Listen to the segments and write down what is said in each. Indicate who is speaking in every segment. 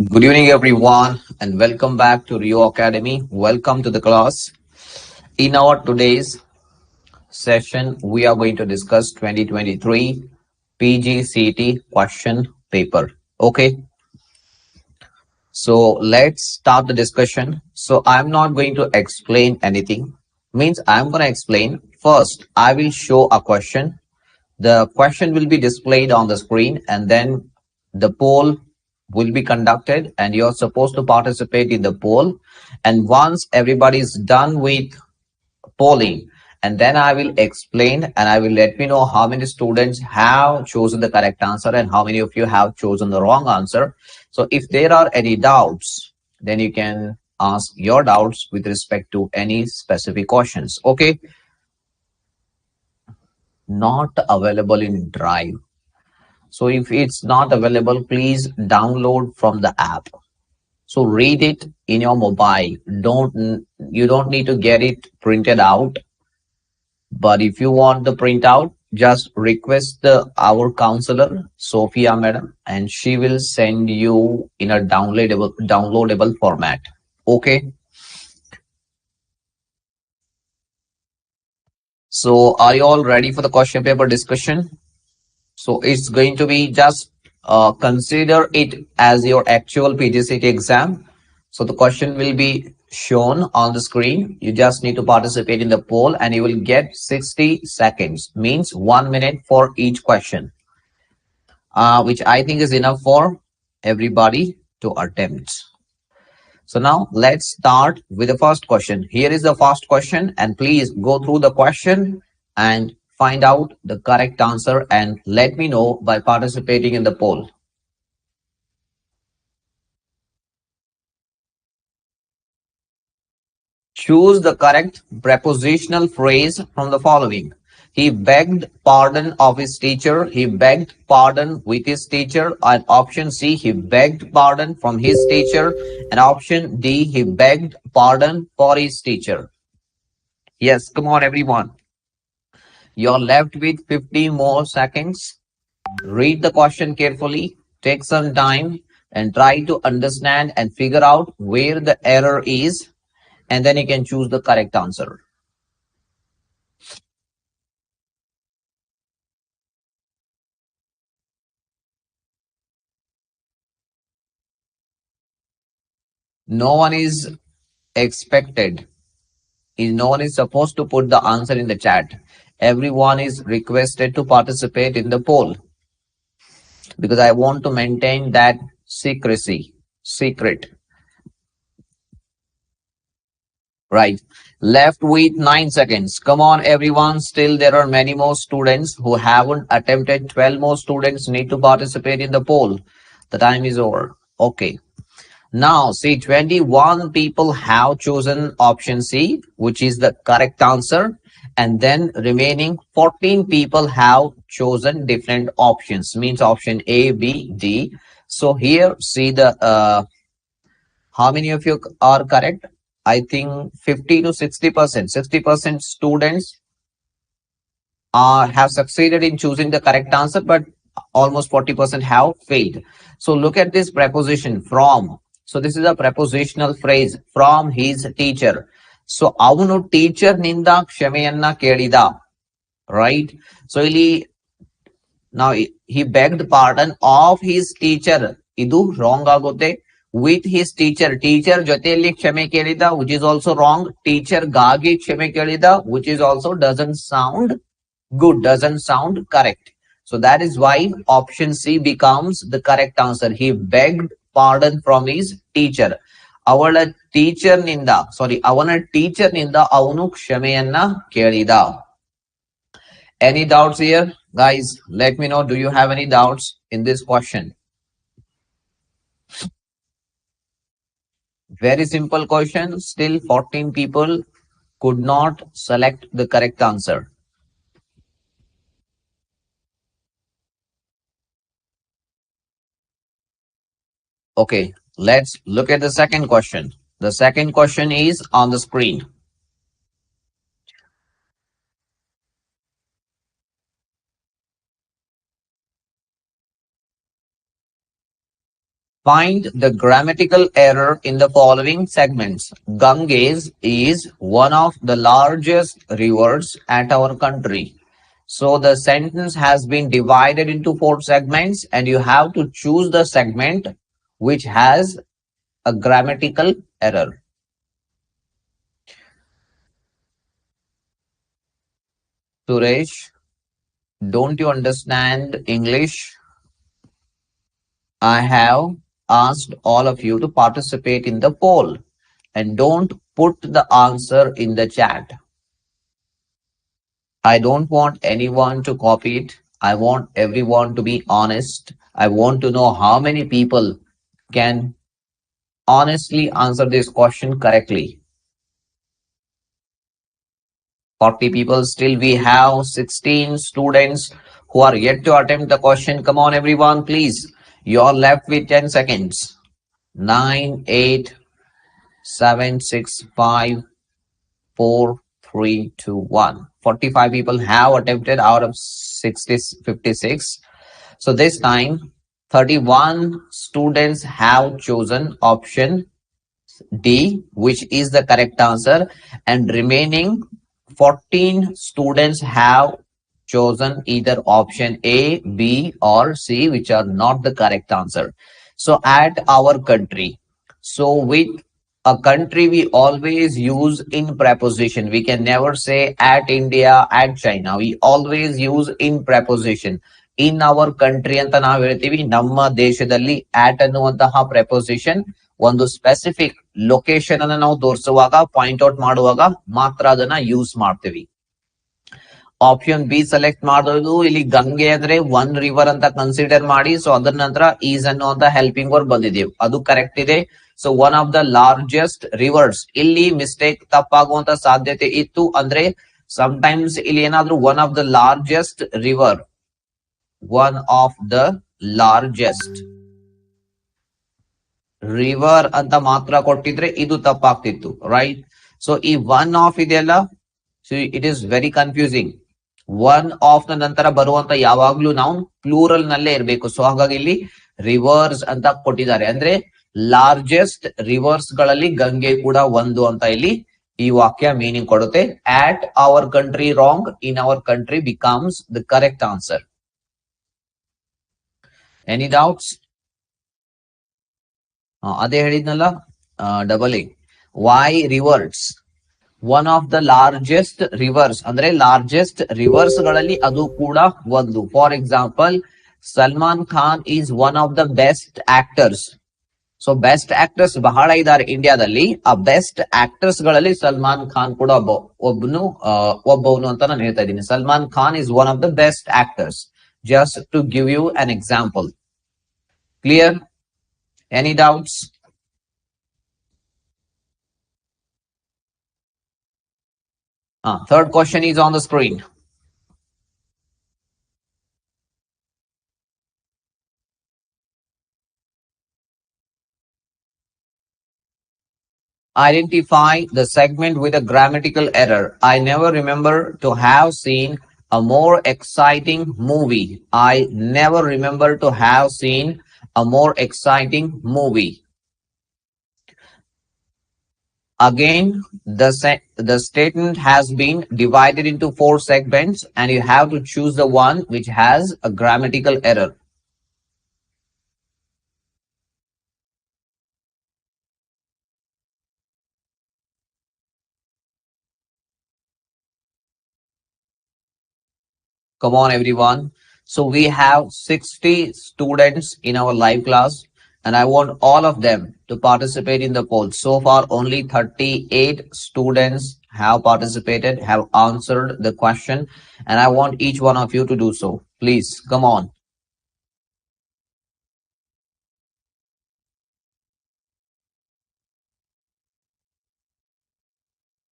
Speaker 1: Good evening, everyone, and welcome back to Rio Academy. Welcome to the class. In our today's session, we are going to discuss 2023 PGCET question paper. Okay, so let's start the discussion. So I'm not going to explain anything. Means I'm going to explain. First, I will show a question. The question will be displayed on the screen, and then the poll will be conducted, and you're supposed to participate in the poll. And once everybody is done with polling, and then I will explain and I will let me know how many students have chosen the correct answer and how many of you have chosen the wrong answer. So if there are any doubts, then you can ask your doubts with respect to any specific questions. Okay. Not available in Drive. So if it's not available, please download from the app. So read it in your mobile. You don't need to get it printed out. But if you want the printout, just request our counselor, Sophia madam, and she will send you in a downloadable format. Okay. So are you all ready for the question paper discussion? So it's going to be just consider it as your actual PGCET exam. So the question will be shown on the screen. You just need to participate in the poll and you will get 60 seconds, means 1 minute for each question, which I think is enough for everybody to attempt. So now let's start with the first question. Here is the first question, and please go through the question and find out the correct answer and let me know by participating in the poll. Choose the correct prepositional phrase from the following. He begged pardon of his teacher. He begged pardon with his teacher. And option C, he begged pardon from his teacher. And option D, he begged pardon for his teacher. Yes, come on, everyone. You're left with 15 more seconds. Read the question carefully, take some time and try to understand and figure out where the error is, and then you can choose the correct answer. No one is expected. No one is supposed to put the answer in the chat. Everyone is requested to participate in the poll because I want to maintain that secret. Right. Left with 9 seconds. Come on, everyone. Still, there are many more students who haven't attempted. 12 more students need to participate in the poll. The time is over. Okay. Now, see, 21 people have chosen option C, which is the correct answer. And then remaining 14 people have chosen different options, means option A, B, D. So here, see the, how many of you are correct? I think 50 to 60%. 60% students have succeeded in choosing the correct answer, but almost 40% have failed. So look at this preposition from. So this is a prepositional phrase, from his teacher. So avunu teacher ninda kshameyanna kelida, right? So now he begged pardon of his teacher. Idu wrong agote. With his teacher joteli kshame kelida, which is also wrong. Teacher gagi kshame kelida, which is also doesn't sound good, doesn't sound correct. So that is why option C becomes the correct answer. He begged pardon from his teacher. ಅವನ ಟೀಚರ್ನಿಂದ ಅವನು ಕ್ಷಮೆಯನ್ನ ಕೇಳಿದ. Any doubts here? Guys, let me know, do you have any doubts in this question? Very simple question. Still 14 people could not select the correct answer. Okay, let's look at the second question. The second question is on the screen. Find the grammatical error in the following segments. Ganges is one of the largest rivers at our country. So the sentence has been divided into 4 segments and you have to choose the segment which has a grammatical error. Suresh, don't you understand English? I have asked all of you to participate in the poll and don't put the answer in the chat. I don't want anyone to copy it. I want everyone to be honest. I want to know how many people can honestly answer this question correctly. 40 people. Still we have 16 students who are yet to attempt the question. Come on everyone, please. You're left with 10 seconds. 9, 8, 7, 6, 5, 4, 3, 2, 1. 45 people have attempted out of 56. So this time 31 students have chosen option D, which is the correct answer, and remaining 14 students have chosen either option A, B or C, which are not the correct answer. So at our country, so with a country we always use in preposition. We can never say at India, at China. We always use in preposition. In our country ಅಂತ ನಾವು ಹೇಳ್ತೀವಿ. ನಮ್ಮ ದೇಶದಲ್ಲಿ at ಅನ್ನುವಂತಹ preposition ಒಂದು specific location ಅನ್ನ ನಾವು ತೋರಿಸುವಾಗ, point out ಮಾಡುವಾಗ ಮಾತ್ರ ಅದನ್ನ ಯೂಸ್ ಮಾಡ್ತೀವಿ. ಆಪ್ಷನ್ ಬಿ ಸೆಲೆಕ್ಟ್ ಮಾಡೋದು. ಇಲ್ಲಿ ಗಂಗೆ ಅಂದ್ರೆ ಒನ್ ರಿವರ್ ಅಂತ ಕನ್ಸಿಡರ್ ಮಾಡಿ, ಸೊ ಅದರ ನಂತರ ಈಸ್ ಅನ್ನುವಂತ ಹೆಲ್ಪಿಂಗ್ ವರ್ಬ್ ಬಂದಿದೆವು, ಅದು ಕರೆಕ್ಟ್ ಇದೆ. So one of the largest rivers, ಇಲ್ಲಿ ಮಿಸ್ಟೇಕ್ ತಪ್ಪಾಗುವಂತ ಸಾಧ್ಯತೆ ಇತ್ತು. ಅಂದ್ರೆ ಸಮಟೈಮ್ಸ್ ಇಲ್ಲಿ ಏನಾದ್ರೂ one of the largest river, one of the largest river ಅಂತ ಮಾತ್ರ ಕೊಟ್ಟಿದ್ರೆ ಇದು ತಪ್ಪಾಗ್ತಿತ್ತು, ರೈಟ್? ಸೊ ಈ ಒನ್ ಆಫ್ ಇದೆಯಲ್ಲ, so it is very confusing. One of ನ ನಂತರ ಬರುವಂತ ಯಾವಾಗ್ಲೂ ನಾವು ಪ್ಲೂರಲ್ ನಲ್ಲೇ ಇರಬೇಕು. ಸೊ ಹಾಗಾಗಿ ಇಲ್ಲಿ ರಿವರ್ಸ್ ಅಂತ ಕೊಟ್ಟಿದ್ದಾರೆ. ಅಂದ್ರೆ ಲಾರ್ಜೆಸ್ಟ್ ರಿವರ್ಸ್ ಗಳಲ್ಲಿ ಗಂಗೆ ಕೂಡ ಒಂದು ಅಂತ ಇಲ್ಲಿ ಈ ವಾಕ್ಯ ಮೀನಿಂಗ್ ಕೊಡುತ್ತೆ. At our country wrong, in our country becomes the correct answer. Any doubts? ಅದೇ ಹೇಳಿದ್ನಲ್ಲ, double A. Why rivers? One of the largest rivers ಅಂದ್ರೆ ಲಾರ್ಜೆಸ್ಟ್ ರಿವರ್ಸ್ ಗಳಲ್ಲಿ ಅದು ಕೂಡ ಒಂದು. For example, Salman Khan is one of the best actors. So best actors ಬಹಳ ಇದ್ದಾರೆ ಇಂಡಿಯಾದಲ್ಲಿ. ಆ ಬೆಸ್ಟ್ ಆಕ್ಟರ್ಸ್ ಗಳಲ್ಲಿ ಸಲ್ಮಾನ್ ಖಾನ್ ಕೂಡ ಒಬ್ಬವನು ಅಂತ ನಾನು ಹೇಳ್ತಾ ಇದ್ದೀನಿ. Salman Khan is one of the best actors, just to give you an example. Clear? Any doubts? Third question is on the screen. Identify the segment with a grammatical error. I never remember to have seen a more exciting movie. I never remember to have seen a more exciting movie. Again, the statement has been divided into 4 segments and you have to choose the one which has a grammatical error. Come on everyone. So we have 60 students in our live class and I want all of them to participate in the poll. So far, only 38 students have participated, have answered the question, and I want each one of you to do so. Please, come on.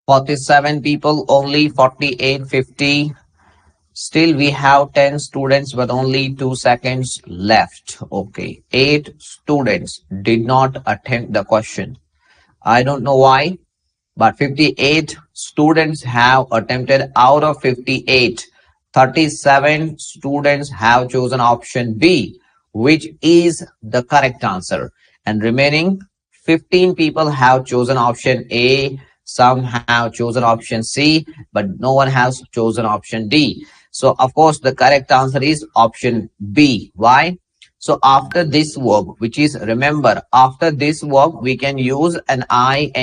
Speaker 1: 47 people, only 48, 50. Still, we have 10 students, but only 2 seconds left. Okay, 8 students did not attempt the question. I don't know why, but 58 students have attempted. Out of 58, 37 students have chosen option B, which is the correct answer. And remaining 15 people have chosen option A. Some have chosen option C, but no one has chosen option D. So, of course, the correct answer is option B. Why? So after this verb, which is, remember, after this verb, we can use an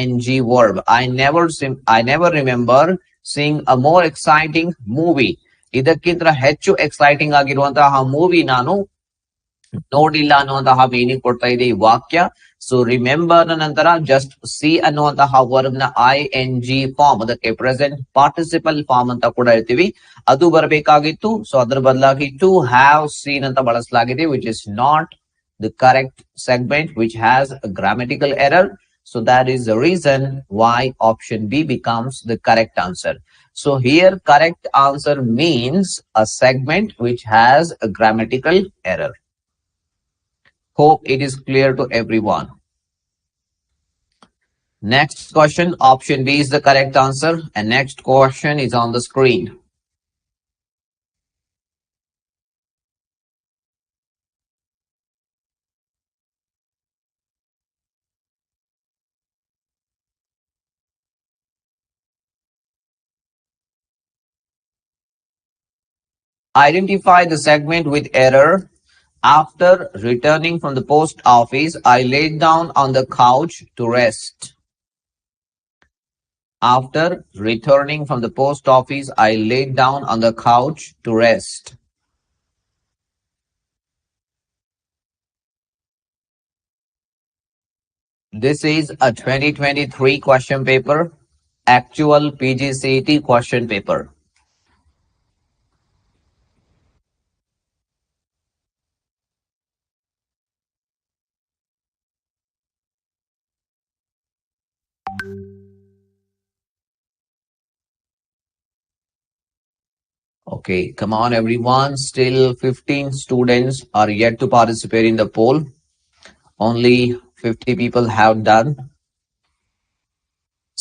Speaker 1: ing verb. I never remember seeing a more exciting movie. ಇದಕ್ಕಿಂತ ಹೆಚ್ಚು exciting ಆಗಿರುವಂತಹ movie ನಾನು ನೋಡಿಲ್ಲ ಅನ್ನುವಂತಹ meaning ಕೊಡ್ತಾ ಇದೆ ಈ ವಾಕ್ಯ. ಸೊ ರಿಮೆಂಬರ್ ನಂತರ ಜಸ್ಟ್ ಸಿ ಅನ್ನುವಂತಹ ವರ್ಬ್ ನ ing ಫಾರ್ಮ್, ಅದಕ್ಕೆ ಪ್ರೆಸೆಂಟ್ ಪಾರ್ಟಿಸಿಪಲ್ ಫಾರ್ಮ್ ಅಂತ ಕೂಡ ಹೇಳ್ತೀವಿ, ಅದು ಬರಬೇಕಾಗಿತ್ತು. ಸೊ ಅದರ ಬದಲಾಗಿ ಟು ಹ್ಯಾವ್ ಸೀನ್ ಅಂತ ಬಳಸಲಾಗಿದೆ, which is not the correct segment, which has a grammatical error. So that is the reason why option B becomes the correct answer. So here correct answer means a segment which has a grammatical error. Hope it is clear to everyone. Next question, option B is the correct answer, and next question is on the screen. Identify the segment with error. After returning from the post office, I laid down on the couch to rest. After returning from the post office, I laid down on the couch to rest. This is a 2023 question paper, actual PGCET question paper. Okay, come on everyone. Still 15 students are yet to participate in the poll. Only 50 people have done.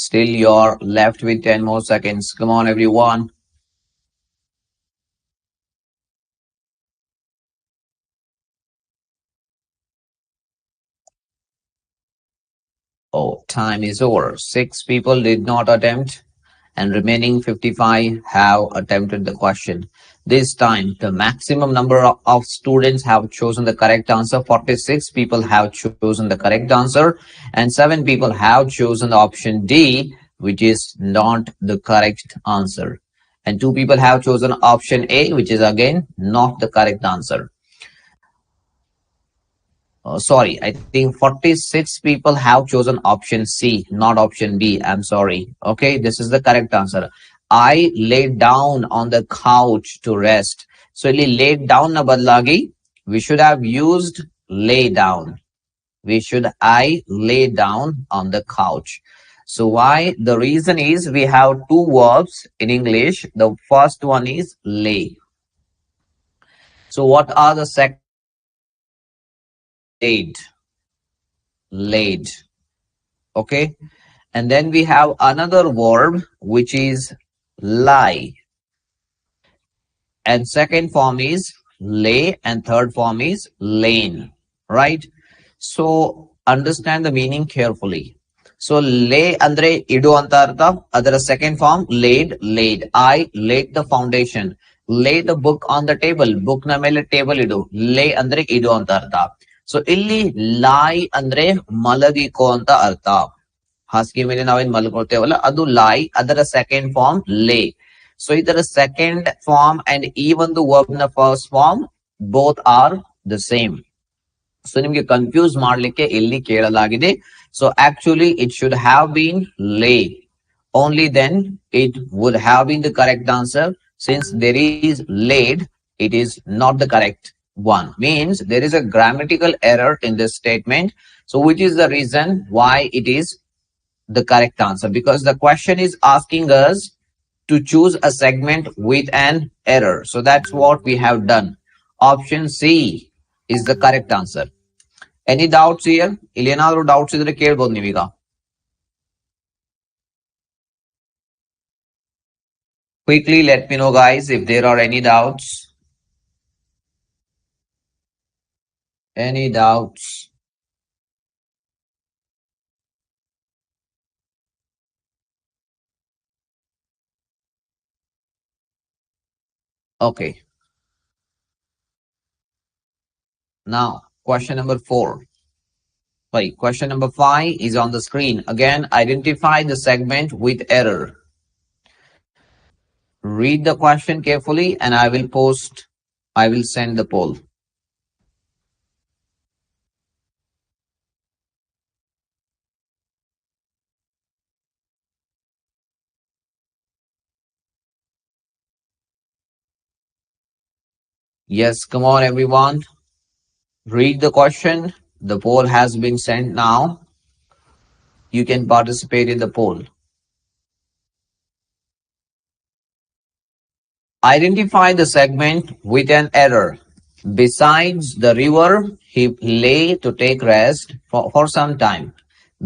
Speaker 1: Still you're left with 10 more seconds. Come on everyone. Oh, time is over. 6 people did not attempt, and remaining 55 have attempted the question. This time, the maximum number of students have chosen the correct answer. 46 people have chosen the correct answer, and 7 people have chosen the option D, which is not the correct answer. And 2 people have chosen option A, which is again not the correct answer. Sorry, I think 46 people have chosen option C, not option B. I'm sorry. Okay, this is the correct answer. I laid down on the couch to rest. So, laid down na badlagi, we should have used lay down. I lay down on the couch. So why? The reason is we have 2 verbs in English. The first one is lay. So what are the second? Laid. Okay, and then we have another verb which is lie, and second form is lay, and third form is lain, right? So understand the meaning carefully. So lay andre idu anta artha, adara second form laid. I laid the foundation. Lay the book on the table. Book na mele table idu. Lay andre idu anta artha. So ಇಲ್ಲಿ ಲಾಯ್ ಅಂದ್ರೆ ಮಲಗಿಕೋ ಅಂತ ಅರ್ಥ. ಹಾಸಿಗೆ ಮೇಲೆ ನಾವೇನ್ ಮಲ್ಕೊಳ್ತೇವಲ್ಲ ಅದು lie, ಅದರ second form lay. So ಇದರ ಸೆಕೆಂಡ್ ಫಾರ್ಮ್ ಅಂಡ್ ಈ ಒಂದು ವರ್ಬ್ ನ first form both are the same. So ನಿಮಗೆ ಕನ್ಫ್ಯೂಸ್ ಮಾಡ್ಲಿಕ್ಕೆ ಇಲ್ಲಿ ಕೇಳಲಾಗಿದೆ. So actually it should have been lay. Only then it would have been the correct answer. Since there is laid, it is not the correct one. Means there is a grammatical error in this statement. So which is the reason why it is the correct answer? Because the question is asking us to choose a segment with an error. So that's what we have done. Option C is the correct answer. Any doubts here? ಇಲ್ಲಿ ಏನಾದರೂ doubts ಇದ್ರೆ ಕೇಳ್ಬೋದು ನೀವೀಗ. Quickly let me know, guys, if there are any doubts. Any doubts? Okay. Now, question number 4. Wait, question number 5 is on the screen. Again, identify the segment with error. Read the question carefully and I will send the poll. Yes, come on everyone. Read the question. The poll has been sent now. You can participate in the poll. Identify the segment with an error. Besides the river, he lay to take rest for some time.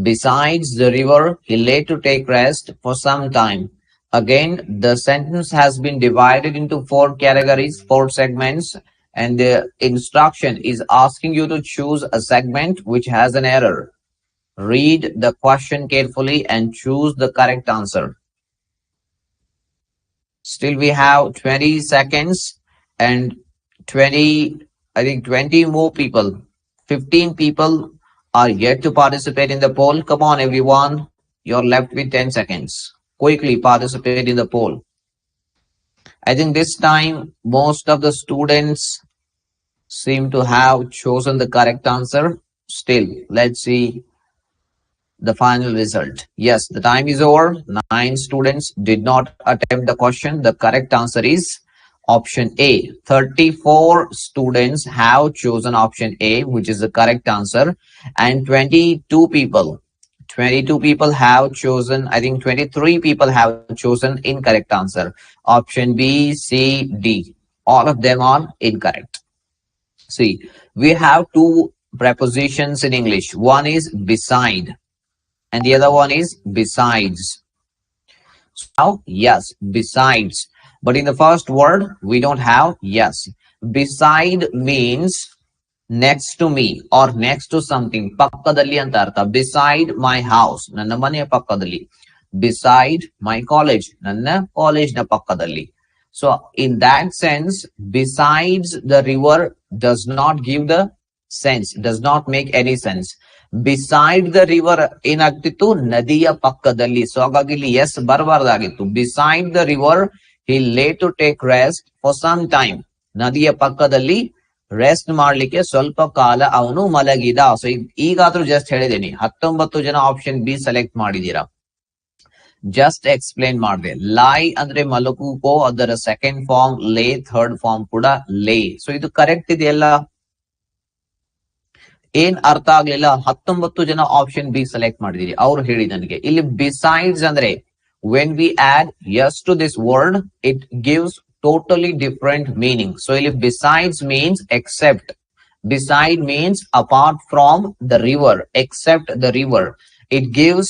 Speaker 1: Besides the river, he lay to take rest for some time. Again, the sentence has been divided into 4 categories, 4 segments, and the instruction is asking you to choose a segment which has an error. Read the question carefully and choose the correct answer. Still we have 20 seconds and 20 more people. 15 people are yet to participate in the poll. Come on everyone, you're left with 10 seconds. Quickly participate in the poll. I think this time most of the students seem to have chosen the correct answer. Still, let's see the final result. Yes, the time is over. 9 students did not attempt the question. The correct answer is option A. 34 students have chosen option A, which is the correct answer, and 22 people have chosen, I think 23 people have chosen incorrect answer. Option B, C, D. All of them are incorrect. See, we have 2 prepositions in English. One is beside and the other one is besides. So now, yes, besides. But in the first word, we don't have yes. Beside means next to me or next to something. Pakkadalli anta artha. Beside my house, nanna maneya pakkadalli. Beside my college, nanna college na pakkadalli. So in that sense, besides the river does not give the sense, does not make any sense. Beside the river ಏನಾಗ್ತಿತ್ತು, ನದಿಯ ಪಕ್ಕದಲ್ಲಿ. So ಹಾಗಾಗಿ ಇಲ್ಲಿ S ಬರಬಾರ್ದಾಗಿತ್ತು. Beside the river he lay to take rest for some time. ನದಿಯ ಪಕ್ಕದಲ್ಲಿ rest ಮಾಡ್ಲಿಕ್ಕೆ ಸ್ವಲ್ಪ ಕಾಲ ಅವನು ಮಲಗಿದ. ಸೊ ಈಗಾದ್ರೂ ಜಸ್ಟ್ ಹೇಳಿದ್ದೀನಿ, 19 ಜನ ಆಪ್ಷನ್ ಬಿ ಸೆಲೆಕ್ಟ್ ಮಾಡಿದೀರಾ. ಜಸ್ಟ್ ಎಕ್ಸ್ಪ್ಲೇನ್ ಮಾಡಿದೆ. ಲೈ ಅಂದ್ರೆ ಮಲಗುಕೋ, ಅದರ ಸೆಕೆಂಡ್ ಫಾರ್ಮ್ ಲೇ, ಥರ್ಡ್ ಫಾರ್ಮ್ ಕೂಡ ಲೇ. ಸೊ ಇದು ಕರೆಕ್ಟ್ ಇದೆಯಲ್ಲ? ಏನ್ ಅರ್ಥ ಆಗ್ಲಿಲ್ಲ? 19 ಜನ ಆಪ್ಷನ್ ಬಿ ಸೆಲೆಕ್ಟ್ ಮಾಡಿದೀರಿ. ಅವ್ರು ಹೇಳಿ ನನಗೆ ಇಲ್ಲಿ ಬಿಸೈಡ್ಸ್ ಅಂದ್ರೆ when we add yes to this word, it gives totally different meaning. So ಇಲ್ಲಿ besides means except. Beside means apart from the river, except the river. It gives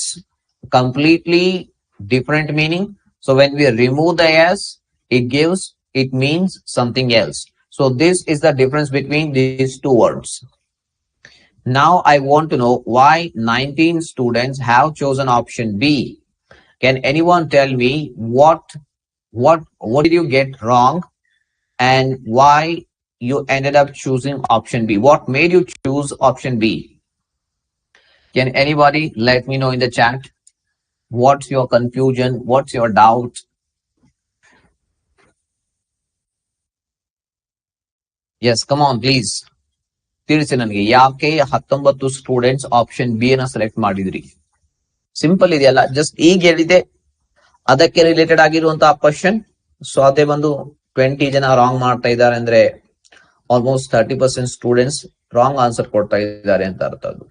Speaker 1: completely different meaning. So when we remove the yes, it means something else. So this is the difference between these 2 words. Now I want to know why 19 students have chosen option B. Can anyone tell me what did you get wrong and why you ended up choosing option B? What made you choose option B? Can anybody let me know in the chat? What's your confusion? What's your doubt? Yes, come on, please. ತಿಳಿಸಿ ನನಗೆ ಯಾಕೆ 19 students option B ಅನ್ನ select ಮಾಡಿದ್ರಿ. Simple ಇದೆಯಲ್ಲ, just ಈಗ ಹೇಳಿದೆ ಅದಕ್ಕೆ related ಆಗಿರುವಂತಹ ಕ್ವಶನ್. ಸೊ ಅದೇ ಬಂದು 20 ಜನ ರಾಂಗ್ ಮಾಡ್ತಾ ಇದ್ದಾರೆ ಅಂದ್ರೆ ಆಲ್ಮೋಸ್ಟ್ 30% ಸ್ಟೂಡೆಂಟ್ಸ್ ರಾಂಗ್ ಆನ್ಸರ್ ಕೊಡ್ತಾ ಇದ್ದಾರೆ ಅಂತ ಅರ್ಥ. ಅದು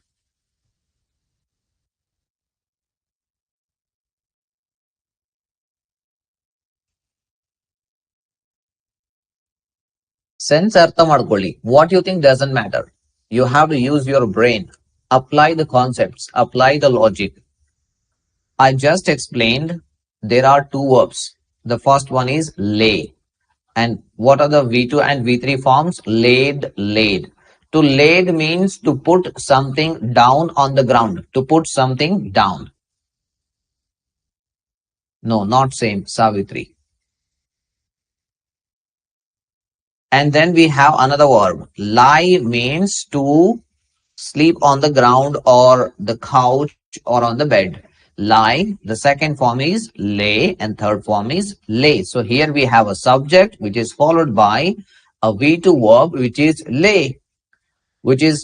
Speaker 1: ಸೆನ್ಸ್ ಅರ್ಥ ಮಾಡ್ಕೊಳ್ಳಿ. What you think doesn't matter. You have to use your brain, apply the concepts, apply the logic. I just explained there are two verbs. The first one is lay. And what are the V2 and V3 forms? Laid, laid. To laid means to put something down on the ground. To put something down. No, not same. Savitri. And then we have another verb. Lie means to sleep on the ground or the couch or on the bed. Lie, the second form is lay and third form is lay. So here we have a subject which is followed by a V2 verb which is lay, which is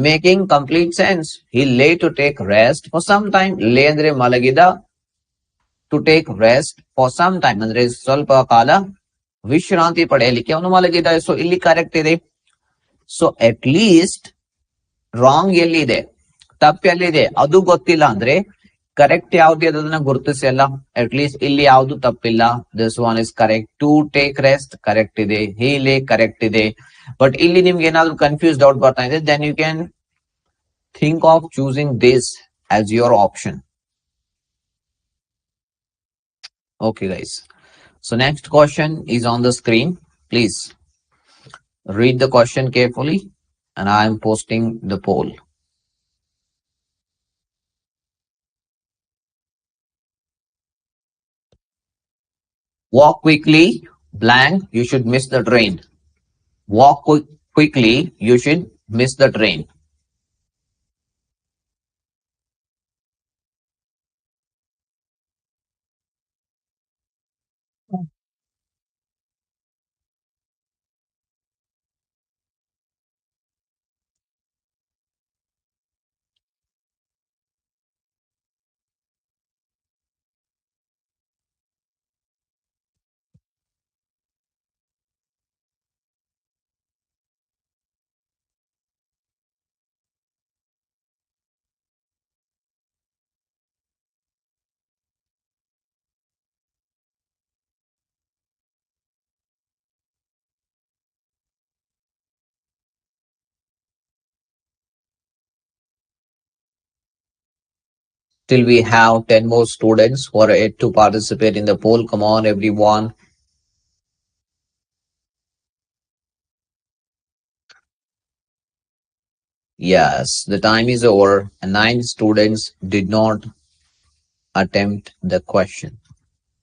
Speaker 1: making complete sense. He lay to take rest for some time. Lay andre malagida, to take rest for some time andre ಸ್ವಲ್ಪ ಕಾಲ ವಿಶ್ರಾಂತಿ ಪಡೆಯಲಿಕ್ಕೆ ಅವನು ಮಲಗಿದ. So ಇಲ್ಲಿ correct ಇದೆ. So at least wrong ಎಲ್ಲಿದೆ, ತಪ್ಪು ಎಲ್ಲಿದೆ ಅದು ಗೊತ್ತಿಲ್ಲ ಅಂದ್ರೆ ಕರೆಕ್ಟ್ ಯಾವ್ದು ಅದನ್ನ ಗುರುತಿಸಿ ಅಲ್ಲ. ಅಟ್ ಲೀಸ್ಟ್ ಇಲ್ಲಿ ಯಾವ್ದು ತಪ್ಪಿಲ್ಲ. This one is correct. To take rest correct ಇದೆ, ಹಿ ಲೇ ಕರೆಕ್ಟ್ ಇದೆ. ಬಟ್ ಇಲ್ಲಿ ನಿಮ್ಗೆ ಏನಾದ್ರು ಕನ್ಫ್ಯೂಸ್ ಡೌಟ್ ಬರ್ತಾ ಇದೆ, then you can think of choosing this as your option. Okay guys, so next question is on the screen. Please read the question carefully and I am posting the poll. Walk quickly, blank, you should miss the train. Walk quickly, you should miss the train. Till we have 10 more students who are yet to participate in the poll. Come on, everyone. Yes, the time is over and 9 students did not attempt the question.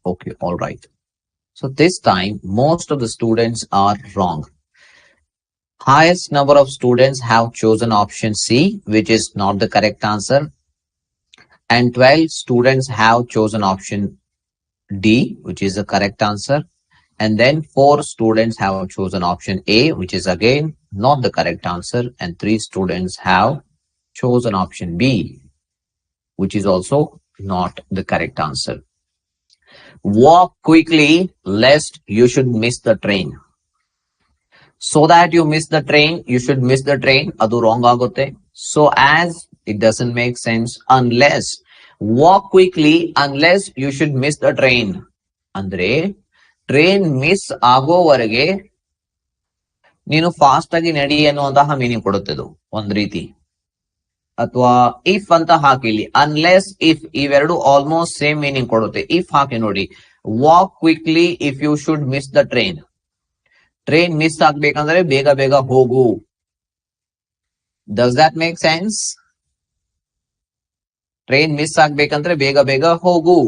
Speaker 1: Okay, all right. So this time, most of the students are wrong. Highest number of students have chosen option C, which is not the correct answer. And 12 students have chosen option D, which is the correct answer. And then 4 students have chosen option A, which is again not the correct answer. And 3 students have chosen option B, which is also not the correct answer. Walk quickly, lest you should miss the train. So that you miss the train, you should miss the train. Adu wrong agote. So as it doesn't make sense. Unless, walk quickly unless you should miss the train. Andre, train miss ಆಗೋವರೆಗೆ ನೀನು fast ಆಗಿ ನಡಿ ಅನ್ನುವಂತಹ meaning ಕೊಡುತ್ತದು ಒಂದ್ ರೀತಿ. ಅಥವಾ if ಅಂತ ಹಾಕಿಲಿ, unless if ಇವೆರಡು ಆಲ್ಮೋಸ್ಟ್ ಸೇಮ್ ಮೀನಿಂಗ್ ಕೊಡುತ್ತೆ. ಇಫ್ ಹಾಕಿ ನೋಡಿ, walk quickly if you should miss the train. Train miss ಆಗ್ಬೇಕಂದ್ರೆ ಬೇಗ ಬೇಗ ಹೋಗು. Does that make sense? Train miss ಆಗ್ಬೇಕಂದ್ರೆ ಬೇಗ ಬೇಗ ಹೋಗು.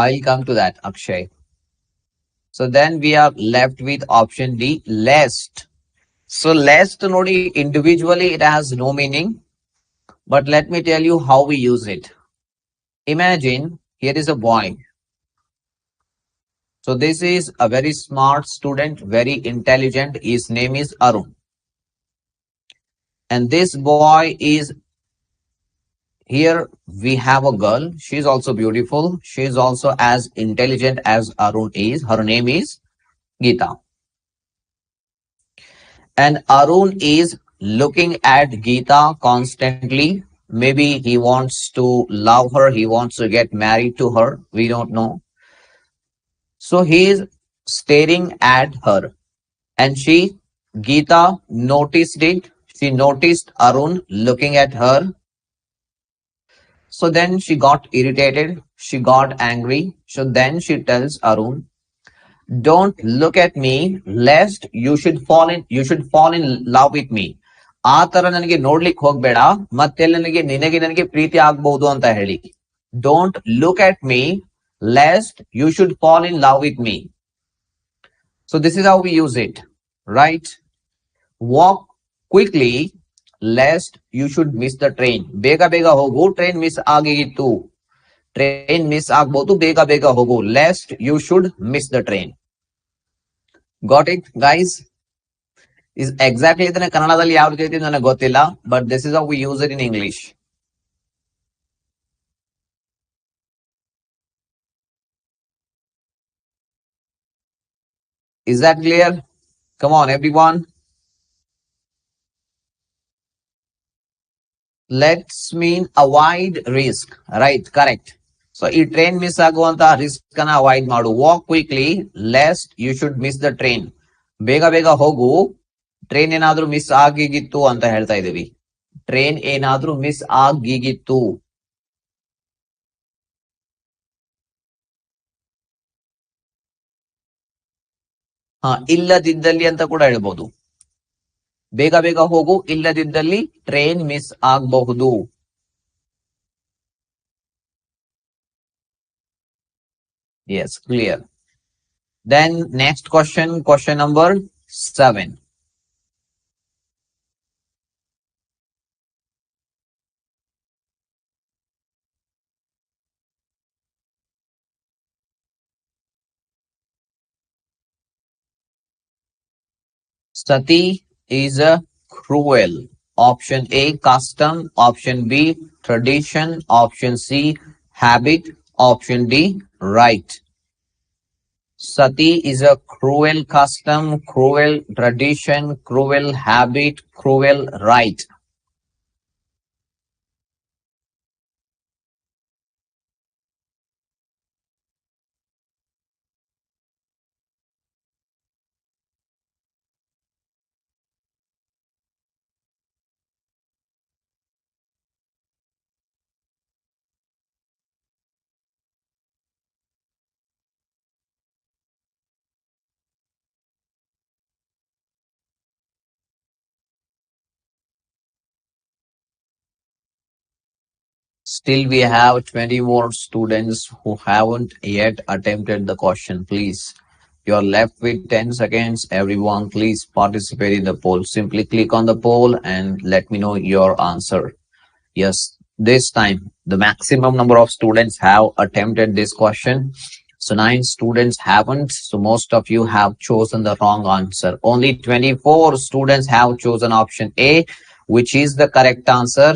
Speaker 1: I'll come to that, Akshay. So then we are left with option D, lest. So lest nodi, individually it has no meaning, but let me tell you how we use it. Imagine here is a boy. So this is a very smart student, very intelligent. His name is Arun. And this boy is here. We have a girl. She's also beautiful. She's also as intelligent as Arun is. Her name is Geeta. And Arun is looking at Geeta constantly. Maybe he wants to love her. He wants to get married to her. We don't know. So he is staring at her. And Geeta noticed it. She noticed Arun looking at her. So then she got irritated. She got angry. So then she tells Arun, don't look at me lest you should fall in love with me. ಆ ತರ ನನಗೆ ನೋಡ್ಲಿಕ್ಕೆ ಹೋಗ್ಬೇಡ ಮತ್ತೆ ನಿನಗೆ ಪ್ರೀತಿ ಆಗ್ಬಹುದು ಅಂತ ಹೇಳಿ. Don't look at me lest you should fall in love with me. So this is how we use it, right? Walk quickly lest you should miss the train. ಬೇಗ ಬೇಗ ಹೋಗು, ಟ್ರೈನ್ ಮಿಸ್ ಆಗಿತ್ತು. ಟ್ರೈನ್ ಮಿಸ್ ಆಗ್ಬಹುದು, ಬೇಗ ಬೇಗ ಹೋಗು. Lest you should miss the train. Got it, guys? Is exactly ಇದನ್ನ ಕನ್ನಡದಲ್ಲಿ ಯಾವ ರೀತಿ ಐತಿ ನನಗೆ ಗೊತ್ತಿಲ್ಲ, but this is how we use it in English. Is that clear? Come on, everyone. Let's mean avoid risk, right? Correct. So ಈ train miss ಆಗುವಂತ risk ಅನ್ನ ಅವಾಯ್ಡ್ ಮಾಡು. Walk quickly lest you should miss the train. ಬೇಗ ಬೇಗ ಹೋಗು, train ಏನಾದ್ರೂ miss ಆಗಿಗಿತ್ತು ಅಂತ ಹೇಳ್ತಾ ಇದೀವಿ. ಟ್ರೈನ್ ಏನಾದ್ರೂ ಮಿಸ್ ಆಗಿಗಿತ್ತು. ಇಲ್ಲದಿದ್ದಲ್ಲಿ ಅಂತ ಕೂಡ ಹೇಳ್ಬೋದು. ಬೇಗ ಬೇಗ ಹೋಗು, ಇಲ್ಲದಿದ್ದಲ್ಲಿ ಟ್ರೈನ್ ಮಿಸ್ ಆಗಬಹುದು. Yes, clear. Then next question number 7. Sati is a cruel. Option A, custom. Option B, tradition. Option C, habit. Option D, right. Sati is a cruel custom, cruel tradition, cruel habit, cruel right. Still, we have 20 more students who haven't yet attempted the question. Please, you are left with 10 seconds. Everyone, please participate in the poll. Simply click on the poll and let me know your answer. Yes, this time the maximum number of students have attempted this question. So 9 students haven't. So most of you have chosen the wrong answer. Only 24 students have chosen option A, which is the correct answer.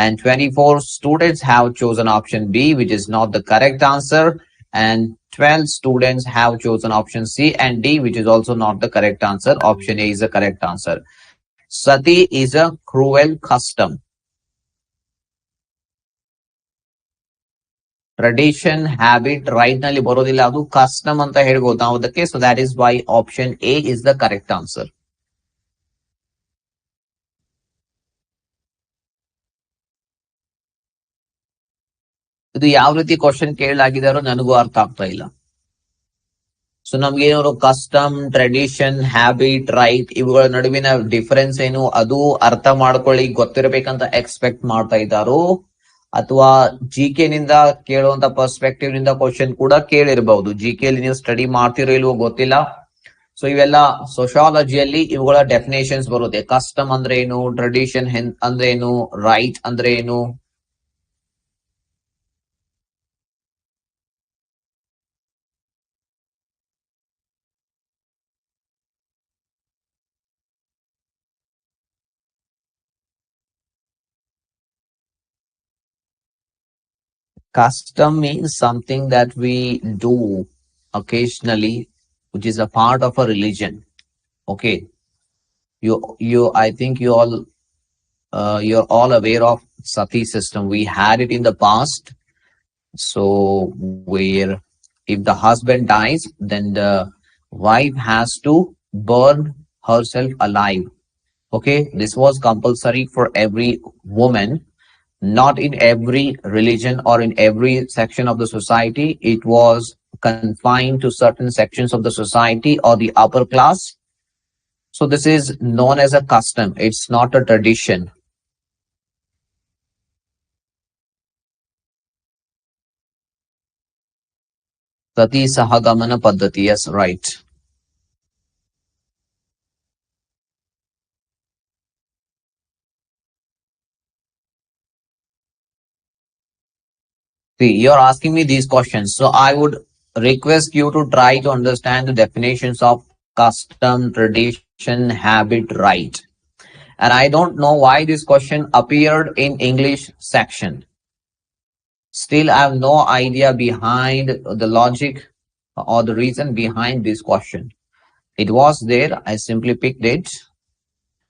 Speaker 1: And 24 students have chosen option B, which is not the correct answer. And 12 students have chosen option C and D, which is also not the correct answer. Option A is the correct answer. Sati is a cruel custom. Tradition, habit, right ನಲ್ಲಿ ಬರೋದಿಲ್ಲ, ಅದು custom ಅಂತ ಹೇಳ್ಬೋದು ನಾವು ಅದಕ್ಕೆ. So that is why option A is the correct answer. ಇದು ಯಾವ ರೀತಿ ಕ್ವಶನ್ ಕೇಳಲಾಗಿದಾರೋ ನನಗೂ ಅರ್ಥ ಆಗ್ತಾ ಇಲ್ಲ. ಸೊ ನಮ್ಗೆ ಏನಾದ್ರು ಕಸ್ಟಮ್, ಟ್ರೆಡಿಷನ್, ಹ್ಯಾಬಿಟ್, ರೈಟ್ ಇವುಗಳ ನಡುವಿನ ಡಿಫರೆನ್ಸ್ ಏನು ಅದು ಅರ್ಥ ಮಾಡ್ಕೊಳ್ಳಿ ಗೊತ್ತಿರಬೇಕಂತ ಎಕ್ಸ್ಪೆಕ್ಟ್ ಮಾಡ್ತಾ ಇದ್ದಾರೋ, ಅಥವಾ ಕೆ ನಿಂದ ಕೇಳುವಂತ ಪರ್ಸ್ಪೆಕ್ಟಿವ್ ನಿಂದ ಕ್ವಶನ್ ಕೂಡ ಕೇಳಿರಬಹುದು. ಕೆ ನೀವು ಸ್ಟಡಿ ಮಾಡ್ತಿರೋ ಇಲ್ವೋ ಗೊತ್ತಿಲ್ಲ. ಸೊ ಇವೆಲ್ಲ ಸೋಶಿಯಾಲಜಿಯಲ್ಲಿ ಇವುಗಳ ಡೆಫಿನೇಷನ್ಸ್ ಬರುತ್ತೆ. ಕಸ್ಟಮ್ ಅಂದ್ರೆ ಏನು, ಟ್ರೆಡಿಷನ್ ಅಂದ್ರೆ ಏನು, ರೈಟ್ ಅಂದ್ರೆ ಏನು. Custom means something that we do occasionally, which is a part of a religion. Okay. I think you're all aware of sati system. We had it in the past. So where if the husband dies, then the wife has to burn herself alive. Okay, this was compulsory for every woman, not in every religion or in every section of the society. It was confined to certain sections of the society or the upper class. So this is known as a custom. It's not a tradition. Sati Sahagamana Paddhati. Yes, right. See, you're asking me these questions. So I would request you to try to understand the definitions of custom, tradition, habit, right. And I don't know why this question appeared in English section. Still, I have no idea behind the logic or the reason behind this question. It was there. I simply picked it.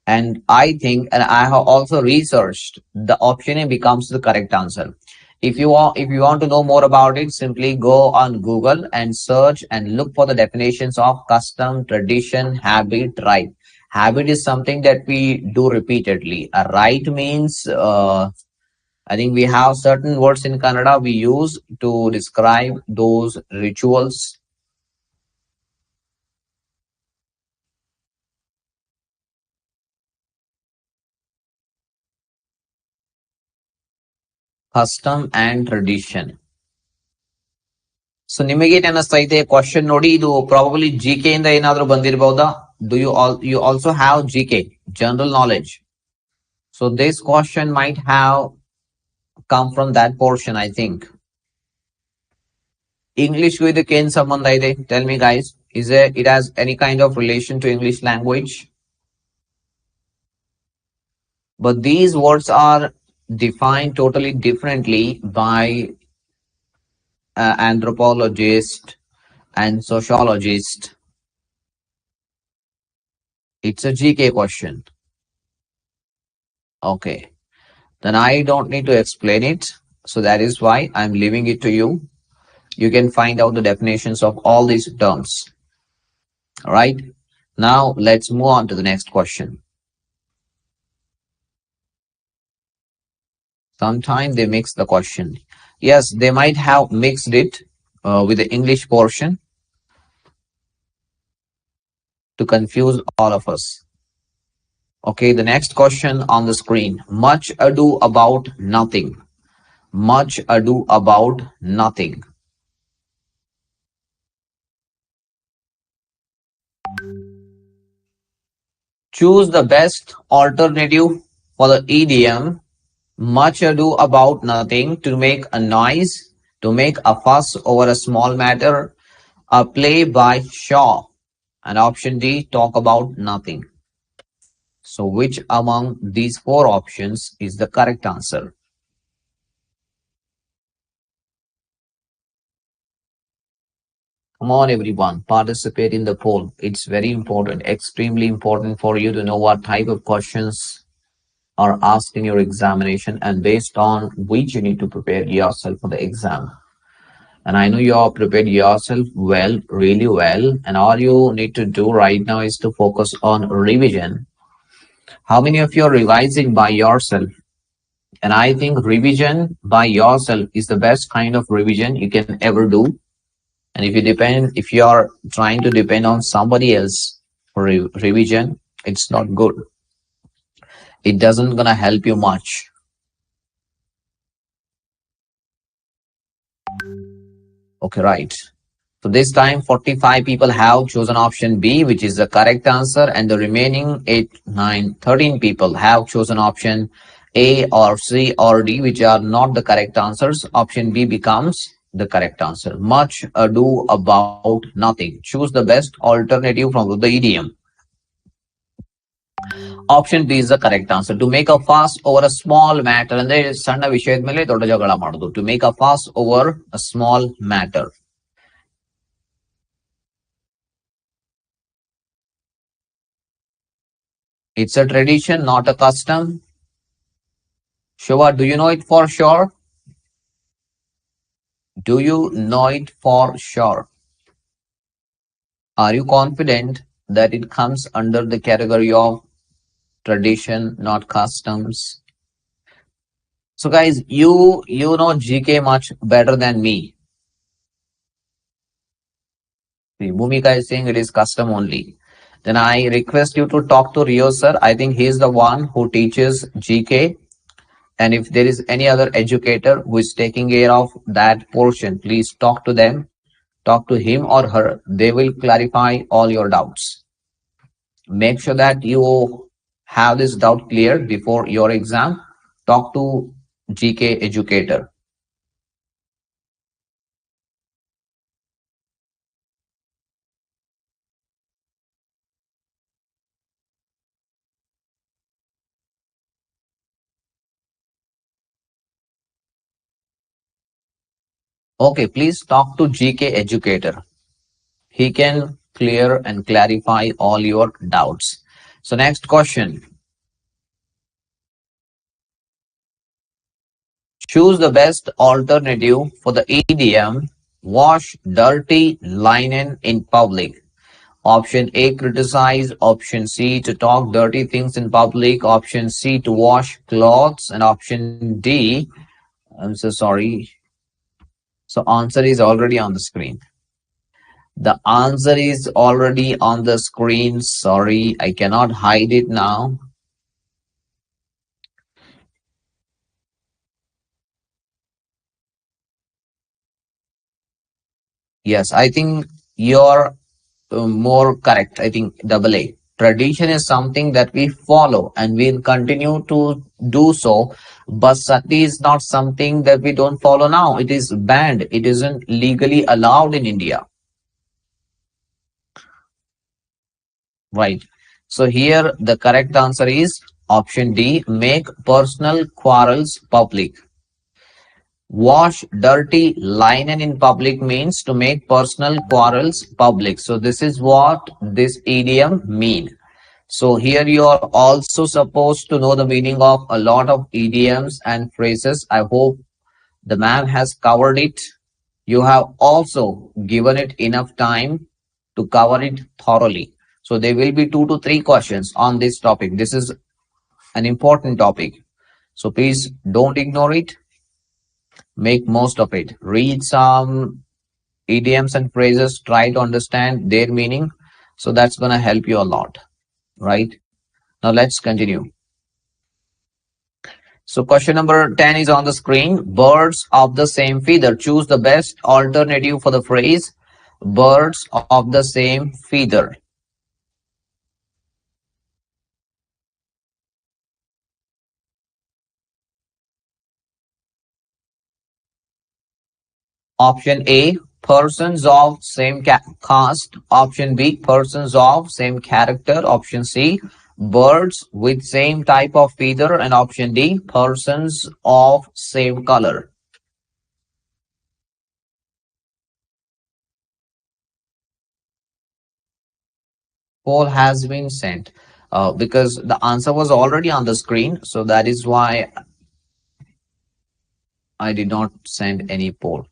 Speaker 1: And I think, and I have also researched, the option A becomes the correct answer. If you want to know more about it, simply go on Google and search and look for the definitions of custom, tradition, habit, right. Habit is something that we do repeatedly. A right means, I think we have certain words in Kannada we use to describe those rituals. Custom and tradition. So ನಿಮಗೆ ಏನ್ ಅನಿಸ್ತಾ ಇದೆ question ನೋಡಿ ಇದು probably G K ಇಂದ ಏನಾದ್ರೂ ಬಂದಿರಬಹುದಾ do you also have G K general knowledge so this question might have come from that portion I think ಇಂಗ್ಲಿಷ್ಗೂ ಇದಕ್ಕೆ ಏನ್ ಸಂಬಂಧ ಇದೆ tell me guys is it has any kind of relation to English language but these words are defined totally differently by anthropologist and sociologist. It's a GK question. Okay. Then I don't need to explain it. So that is why I'm leaving it to you. You can find out the definitions of all these terms. All right. Now let's move on to the next question. Sometimes they mix the question. Yes, they might have mixed it with the English portion to confuse all of us. Okay, the next question on the screen. Much ado about nothing. Much ado about nothing. Choose the best alternative for the idiom much ado about nothing, to make a noise, to make a fuss over a small matter, a play by Shaw. And option D, talk about nothing. So which among these four options is the correct answer? Come on everyone, participate in the poll. It's very important, extremely important for you to know what type of questions are asked in your examination and based on which you need to prepare yourself for the exam. And I know you are prepared yourself well, really well. And all you need to do right now is to focus on revision. How many of you are revising by yourself? And I think revision by yourself is the best kind of revision you can ever do. And if you are trying to depend on somebody else for revision, it's not good. It doesn't gonna help you much. Okay, right. So this time 45 people have chosen option B, which is the correct answer, and the remaining 8, 9, 13 people have chosen option A or C or D, which are not the correct answers. Option B becomes the correct answer. Much ado about nothing. Choose the best alternative from the idiom. Option B is the correct answer. To make a fuss over a small matter. ಅಂದ್ರೆ ಸಣ್ಣ ವಿಷಯದ ಮೇಲೆ ದೊಡ್ಡ ಜಗಳ ಮಾಡೋದು. To make a fuss over a small matter. It's a tradition, not a custom. Shova, do you know it for sure? Do you know it for sure? Are you confident that it comes under the category of tradition, not customs? So guys, you know GK much better than me. Bhumika is saying it is custom only. Then I request you to talk to Rio sir. I think he is the one who teaches GK. And if there is any other educator who is taking care of that portion, please talk to them. Talk to him or her. They will clarify all your doubts. Make sure that you have this doubt cleared before your exam. Talk to GK educator. Okay, please talk to GK educator. He can clear and clarify all your doubts. So next question. Choose the best alternative for the idiom wash dirty linen in public. Option A, criticize. Option C, to talk dirty things in public. Option C, to wash clothes. And option D, I'm so sorry. So answer is already on the screen. The answer is already on the screen. Sorry, I cannot hide it now. Yes, I think you're more correct. I think double A. Tradition is something that we follow and we'll continue to do so. But sati is not something that we don't follow now. It is banned. It isn't legally allowed in India. Right. So here the correct answer is option D, make personal quarrels public. Wash dirty linen in public means to make personal quarrels public. So this is what this idiom mean. So here you are also supposed to know the meaning of a lot of idioms and phrases. I hope the ma'am has covered it. You have also given it enough time to cover it thoroughly. So there will be 2 to 3 questions on this topic. This is an important topic. So please don't ignore it. Make most of it. Read some idioms and phrases. Try to understand their meaning. So that's going to help you a lot. Right? Now let's continue. So question number 10 is on the screen. Birds of the same feather. Choose the best alternative for the phrase birds of the same feather. Option A, persons of same caste. Option B, persons of same character. Option C, birds with same type of feather. And option D, persons of same color. Poll has been sent because the answer was already on the screen. So that is why I did not send any poll.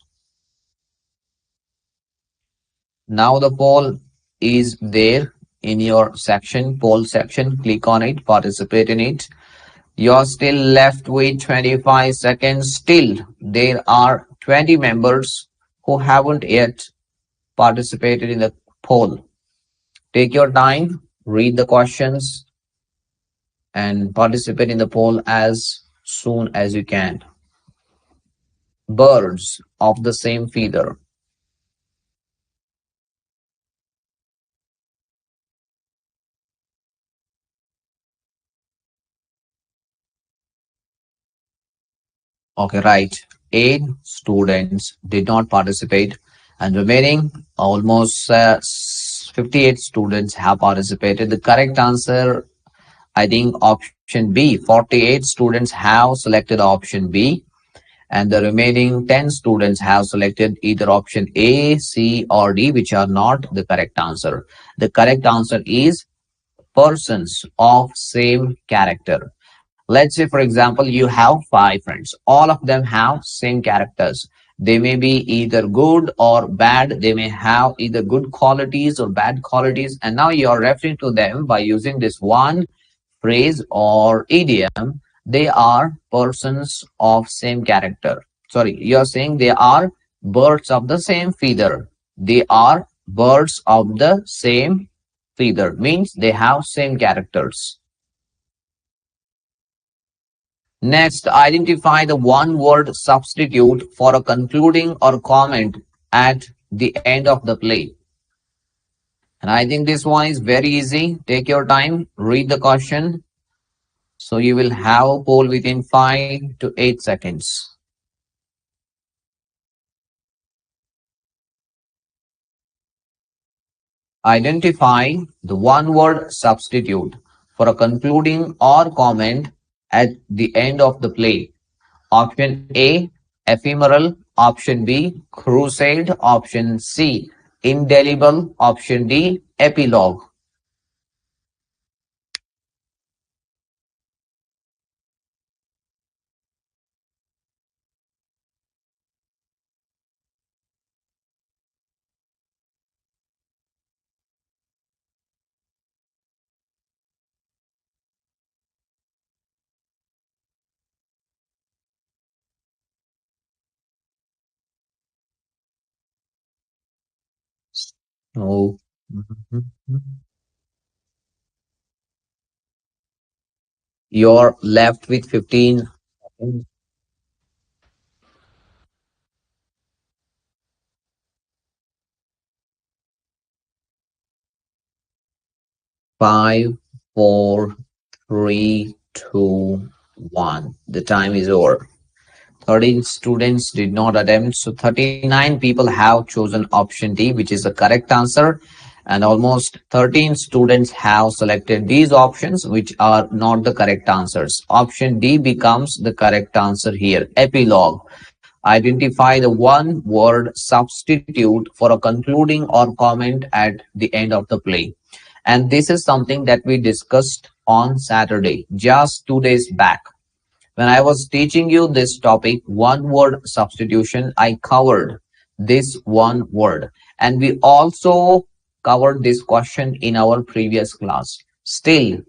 Speaker 1: Now the poll is there in your section, poll section. Click on it, participate in it. You're still left with 25 seconds. Still, there are 20 members who haven't yet participated in the poll. Take your time, read the questions, and participate in the poll as soon as you can. Birds of the same feather. Okay, right. 8 students did not participate, and remaining almost 58 students have participated. The correct answer, I think option B, 48 students have selected option B, and the remaining 10 students have selected either option A, C, or D, which are not the correct answer. The correct answer is persons of same character. Let's say, for example, you have 5 friends. All of them have same characters. They may be either good or bad. They may have either good qualities or bad qualities. And now you are referring to them by using this one phrase or idiom. They are persons of same character. Sorry, you are saying they are birds of the same feather. They are birds of the same feather. Means they have same characters. Next, identify the one-word substitute for a concluding or comment at the end of the play. And I think this one is very easy. Take your time, read the question. So you will have a poll within 5 to 8 seconds. Identify the one-word substitute for a concluding or comment at the end of the play. Option A, ephemeral. Option B, crusade. Option C, indelible. Option D, epilogue. Oh. You're left with 15 seconds. 5, 4, 3, 2, 1. The time is over. 13 students did not attempt. So 39 people have chosen option D, which is the correct answer. And almost 13 students have selected these options, which are not the correct answers. Option D becomes the correct answer here. Epilogue. Identify the one word substitute for a concluding or comment at the end of the play. And this is something that we discussed on Saturday, just 2 days back. When I was teaching you this topic, one word substitution, I covered this one word. And we also covered this question in our previous class. Still,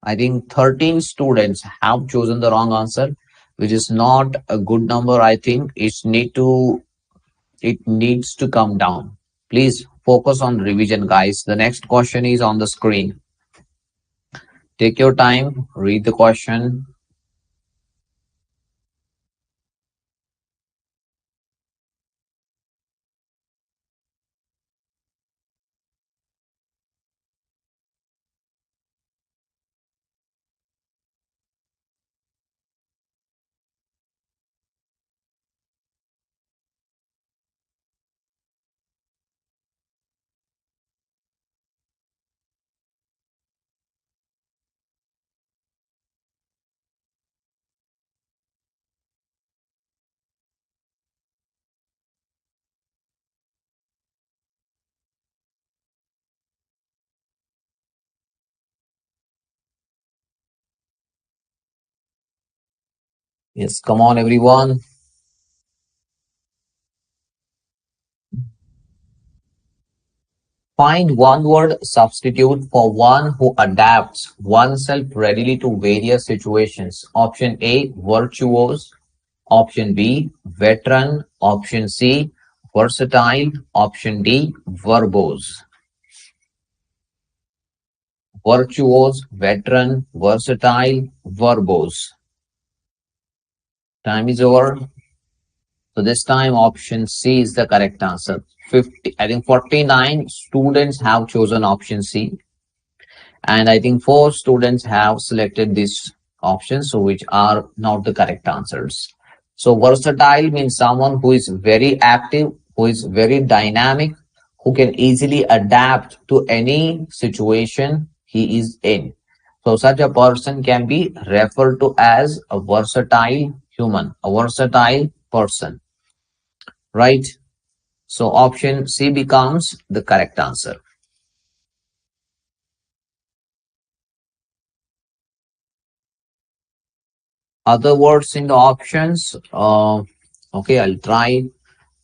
Speaker 1: I think 13 students have chosen the wrong answer, which is not a good number. I think it needs to come down. Please focus on revision, guys. The next question is on the screen. Take your time, read the question. Yes, come on, everyone. Find one word substitute for one who adapts oneself readily to various situations. Option A, virtuose. Option B, veteran. Option C, versatile. Option D, verbose. Virtuose, veteran, versatile, verbose. Time is over. So this time option C is the correct answer. 50, I think 49 students have chosen option C. And I think 4 students have selected these options, so which are not the correct answers. So versatile means someone who is very active, who is very dynamic, who can easily adapt to any situation he is in. So such a person can be referred to as a versatile human, a versatile person, right? So option C becomes the correct answer. Other words in the options. Okay, I'll try.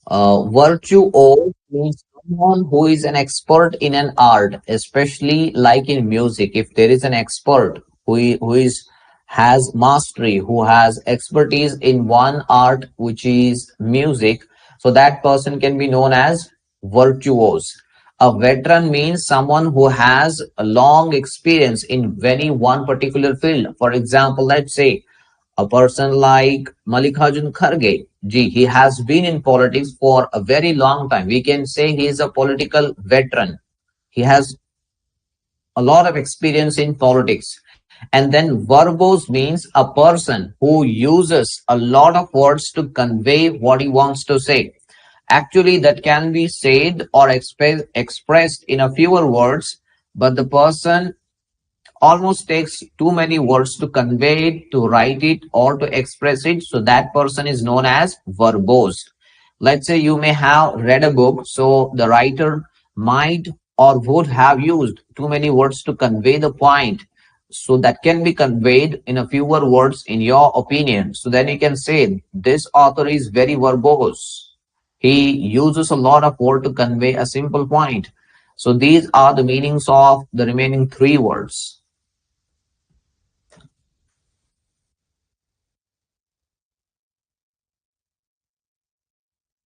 Speaker 1: Virtuoso means someone who is an expert in an art, especially like in music. If there is an expert who is has mastery, who has expertise in one art, which is music, so that person can be known as virtuose. A veteran means someone who has a long experience in any one particular field. For example, let's say a person like Mallikarjun Kharge, he has been in politics for a very long time. We can say he is a political veteran. He has a lot of experience in politics. And then verbose means a person who uses a lot of words to convey what he wants to say. Actually, that can be said or expressed in a fewer words, but the person almost takes too many words to convey it, to write it, or to express it. So that person is known as verbose. Let's say you may have read a book, so the writer might or would have used too many words to convey the point. So that can be conveyed in a fewer words in your opinion. So then you can say this author is very verbose. He uses a lot of words to convey a simple point. So these are the meanings of the remaining three words.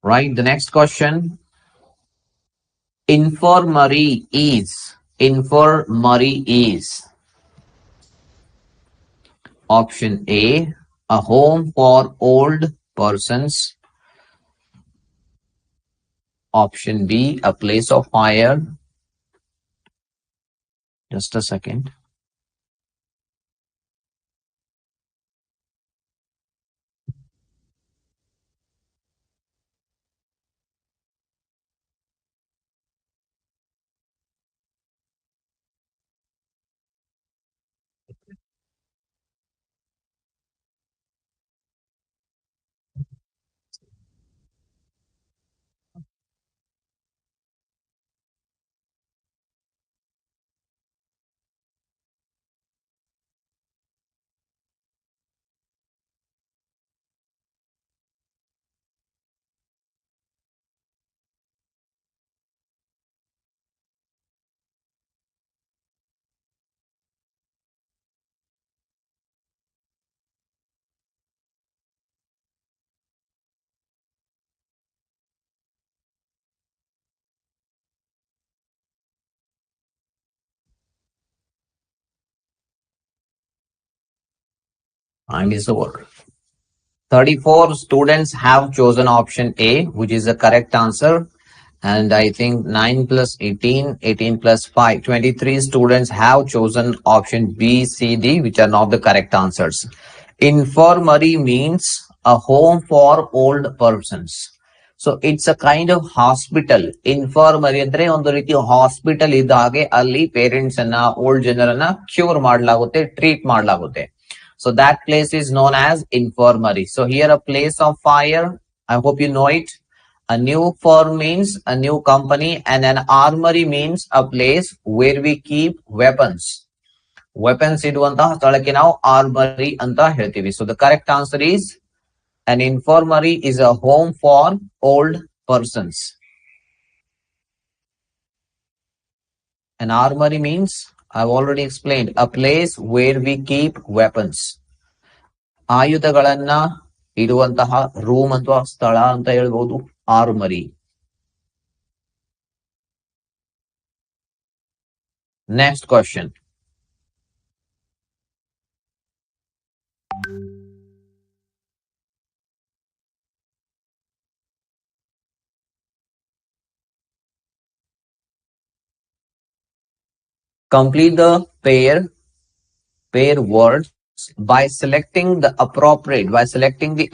Speaker 1: Right, the next question. Infirmary is option A home for old persons, option B a place of fire. Just a second. Time is over. 34 students have chosen option A, which is the correct answer. And I think 9 plus 18, 18 plus 5, 23 students have chosen option B, C, D, which are not the correct answers. Infirmary means a home for old persons. So it's a kind of hospital. Infirmary ಅಂದ್ರೆ ಒಂದು ರೀತಿ hospital ಇದ್ದ ಹಾಗೆ ಅಲ್ಲಿ parents ಅನ್ನ old ಜನರನ್ನ cure ಮಾಡಲಾಗುತ್ತೆ, treat ಮಾಡಲಾಗುತ್ತೆ. So that place is known as infirmary. So here a place of fire, I hope you know it. A new firm means a new company, and an armory means a place where we keep weapons. Weapons iduvanತಹ ಸ್ಥಳಕ್ಕೆ ನಾವು armory ಅಂತ ಹೇಳ್ತೀವಿ. So the correct answer is an infirmary is a home for old persons. An armory means, I've already explained, a place where we keep weapons. ಆಯುಧಗಳನ್ನ ಇಡುವಂತಹ room ಅಥವಾ ಸ್ಥಳ ಅಂತ ಹೇಳ್ಬೋದು armoury. Next question. Complete the pair words by selecting the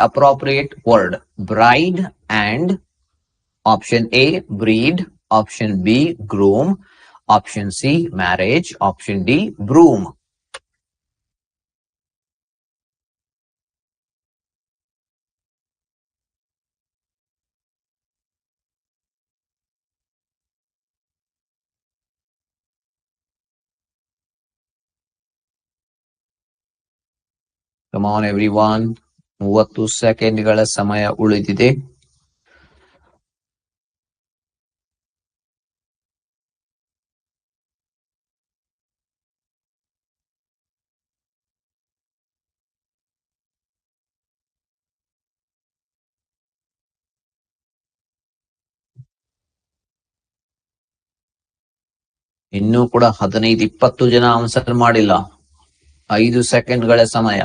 Speaker 1: appropriate word. Bride and option A, breed, option B, groom, option C, marriage, option D, broom. Come on everyone. 30 ಸೆಕೆಂಡ್ಗಳ ಸಮಯ ಉಳಿದಿದೆ. ಇನ್ನೂ ಕೂಡ 15-20 ಜನ ಆನ್ಸರ್ ಮಾಡಿಲ್ಲ. 5 ಸೆಕೆಂಡ್ಗಳ ಸಮಯ.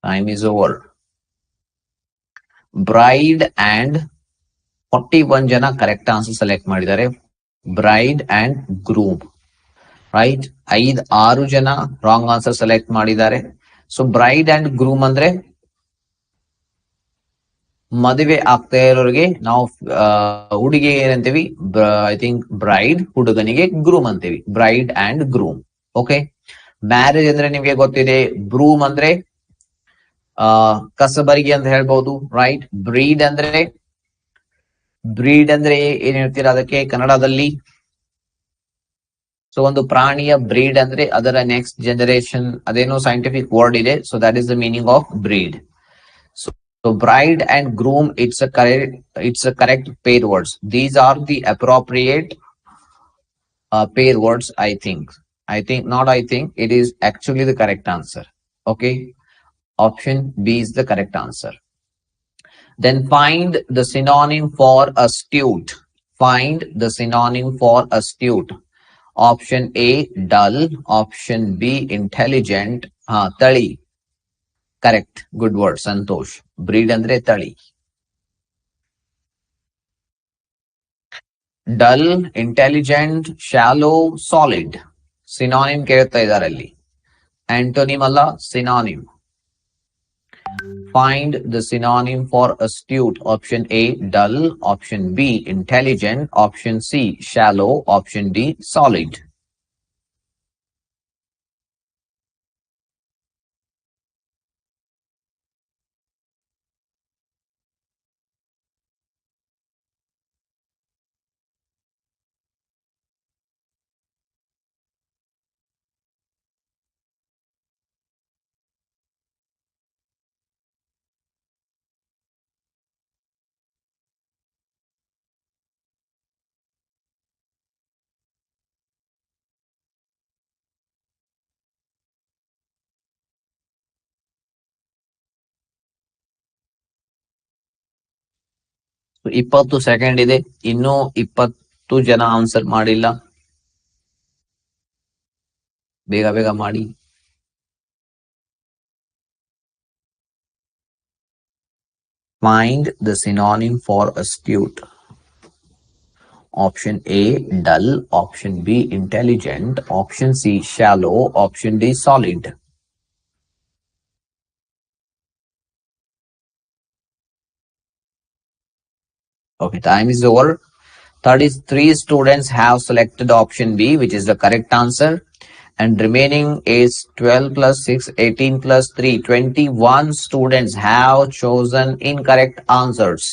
Speaker 1: Time is over. Bride and 41 ಜನ correct answer select ಮಾಡಿದ್ದಾರೆ. Bride and groom, right. 6 ಜನ ರಾಂಗ್ ಆನ್ಸರ್ ಸೆಲೆಕ್ಟ್ ಮಾಡಿದ್ದಾರೆ. ಸೊ ಬ್ರೈಡ್ ಅಂಡ್ ಗ್ರೂಮ್ ಅಂದ್ರೆ ಮದುವೆ ಆಗ್ತಾ ಇರೋರಿಗೆ ನಾವು ಹುಡುಗಿ ಏನಂತೀವಿ, ಐ ಥಿಂಕ್ ಬ್ರೈಡ್, ಹುಡುಗನಿಗೆ ಗ್ರೂಮ್ ಅಂತೀವಿ. Bride and groom. Okay. Marriage ಅಂದ್ರೆ ನಿಮ್ಗೆ ಗೊತ್ತಿದೆ. ಬ್ರೂಮ್ ಅಂದ್ರೆ ಕಸಬರಿಗೆ ಅಂತ ಹೇಳ್ಬಹುದು, ರೈಟ್. ಬ್ರೀಡ್ ಅಂದ್ರೆ ಏನ್ ಹೇಳ್ತೀರಾ ಅದಕ್ಕೆ ಕನ್ನಡದಲ್ಲಿ? ಸೊ ಒಂದು ಪ್ರಾಣಿಯ ಬ್ರೀಡ್ ಅಂದ್ರೆ ಅದರ ನೆಕ್ಸ್ಟ್ ಜನರೇಷನ್, ಅದೇನೋ ಸೈಂಟಿಫಿಕ್ ವರ್ಡ್ ಇದೆ. So that is the meaning of breed. So bride and groom, it's a correct pair words. These are the appropriate pair words, I think. It is actually the correct answer. Okay. Option B is the correct answer. Then find the synonym for astute. Find the synonym for astute. Option A, dull. Option B, intelligent. Tali. Correct. Good word, Santosh. Breed andre tali. Dull, intelligent, shallow, solid. Synonym ಕೇಳ್ತಾ ಇದ್ದಾರೆ ಅಲ್ಲಿ. Antonym ಅಲ್ಲ, synonym. Find the synonym for astute. Option A, dull. Option B, intelligent. Option C, shallow. Option D, solid. So 20 second ಇದೆ. ಇನ್ನೂ 20 ಜನ answer ಮಾಡಿಲ್ಲ. ಬೇಗ ಬೇಗ ಮಾಡಿ. Find the synonym for astute. Option A, dull. Option B, intelligent. Option C, shallow. Option D, solid. Okay, time is over. 33 students have selected option B, which is the correct answer. And remaining is 12 plus 6, 18 plus 3, 21 students have chosen incorrect answers.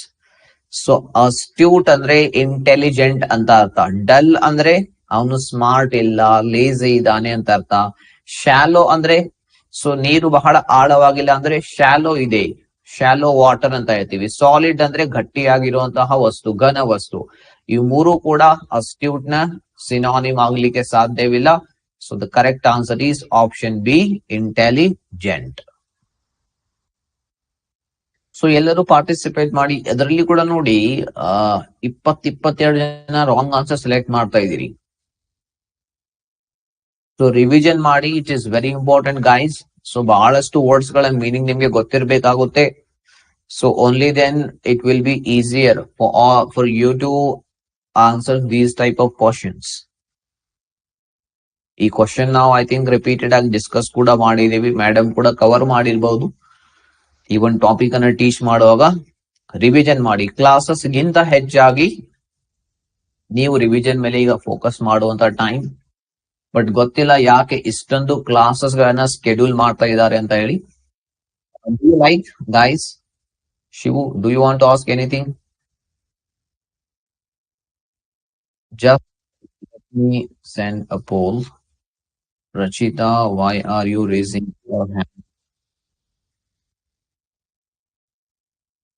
Speaker 1: So astute ಅಂದ್ರೆ intelligent ಅಂತ ಅರ್ಥ. Dull ಅಂದ್ರೆ ಅವನು smart ಇಲ್ಲ, lazy ಇದ್ದಾನೆ ಅಂತ ಅರ್ಥ. Shallow ಅಂದ್ರೆ ಸೊ ನೀರು ಬಹಳ ಆಳವಾಗಿಲ್ಲ ಅಂದ್ರೆ ಶಾಲೋ ಇದೆ, ಶಾಲೋ ವಾಟರ್ ಅಂತ ಹೇಳ್ತೀವಿ. ಸಾಲಿಡ್ ಅಂದ್ರೆ ಗಟ್ಟಿಯಾಗಿರುವಂತಹ ವಸ್ತು, ಘನ ವಸ್ತು. ಈ ಮೂರು ಕೂಡ ಅಸ್ಟ್ಯೂಟ್ ನ ಸಿನಾನಿಮ್ ಆಗ್ಲಿಕ್ಕೆ ಸಾಧ್ಯವಿಲ್ಲ. So the correct answer is option B, intelligent. So ಎಲ್ಲರೂ ಪಾರ್ಟಿಸಿಪೇಟ್ ಮಾಡಿ. ಅದರಲ್ಲಿ ಕೂಡ ನೋಡಿ 22 ಜನ ರಾಂಗ್ ಆನ್ಸರ್ ಸೆಲೆಕ್ಟ್ ಮಾಡ್ತಾ ಇದ್ದೀರಿ. ಸೊ ರಿವಿಷನ್ ಮಾಡಿ, it is very important guys. So ಬಹಳಷ್ಟು ವರ್ಡ್ಸ್ ಗಳ ಮೀನಿಂಗ್ ನಿಮ್ಗೆ ಗೊತ್ತಿರಬೇಕಾಗುತ್ತೆ. So only then it will be easier for you to answer these type of questions. ಈ ಕ್ವಶನ್ ನಾವು ಐ ಥಿಂಕ್ ರಿಪೀಟೆಡ್ ಆಗಿ ಡಿಸ್ಕಸ್ ಕೂಡ ಮಾಡಿದೀವಿ. ಮೇಡಮ್ ಕೂಡ ಕವರ್ ಮಾಡಿರ್ಬಹುದು. ಈ ಒಂದು ಟಾಪಿಕ್ ಅನ್ನ ಟೀಚ್ ಮಾಡುವಾಗ ರಿವಿಷನ್ ಮಾಡಿ. ಕ್ಲಾಸಸ್ ಗಿಂತ ಹೆಚ್ಚಾಗಿ ನೀವು ರಿವಿಷನ್ ಮೇಲೆ ಈಗ ಫೋಕಸ್ ಮಾಡುವಂತ ಟೈಮ್. ಬಟ್ ಗೊತ್ತಿಲ್ಲ ಯಾಕೆ ಇಷ್ಟೊಂದು ಕ್ಲಾಸಸ್ ಗಳನ್ನ ಸ್ಕೆಡ್ಯೂಲ್ ಮಾಡ್ತಾ ಇದ್ದಾರೆ ಅಂತ ಹೇಳಿ. Do you like, guys? Shivu, do you want to ask anything? Just let me send a poll. Rachita, why are you raising your hand?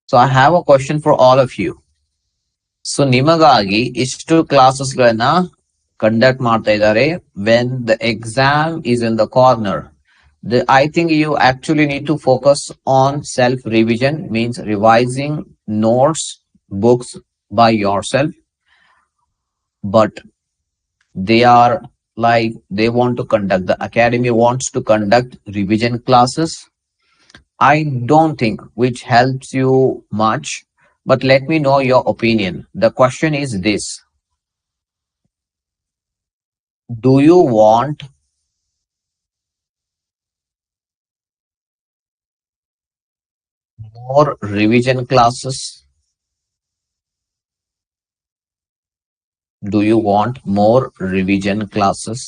Speaker 1: So I have a question for all of you. So ನಿಮಗಾಗಿ ಇಷ್ಟು ಕ್ಲಾಸಸ್ಗಳನ್ನ conduct ಮಾಡ್ತಾ ಇದ್ದಾರೆ when the exam is in the corner. I think you actually need to focus on self revision, means revising notes, books by yourself. But they are like they want to conduct, the academy wants to conduct revision classes. I don't think which helps you much, but let me know your opinion. The question is this: do you want more revision classes? Do you want more revision classes?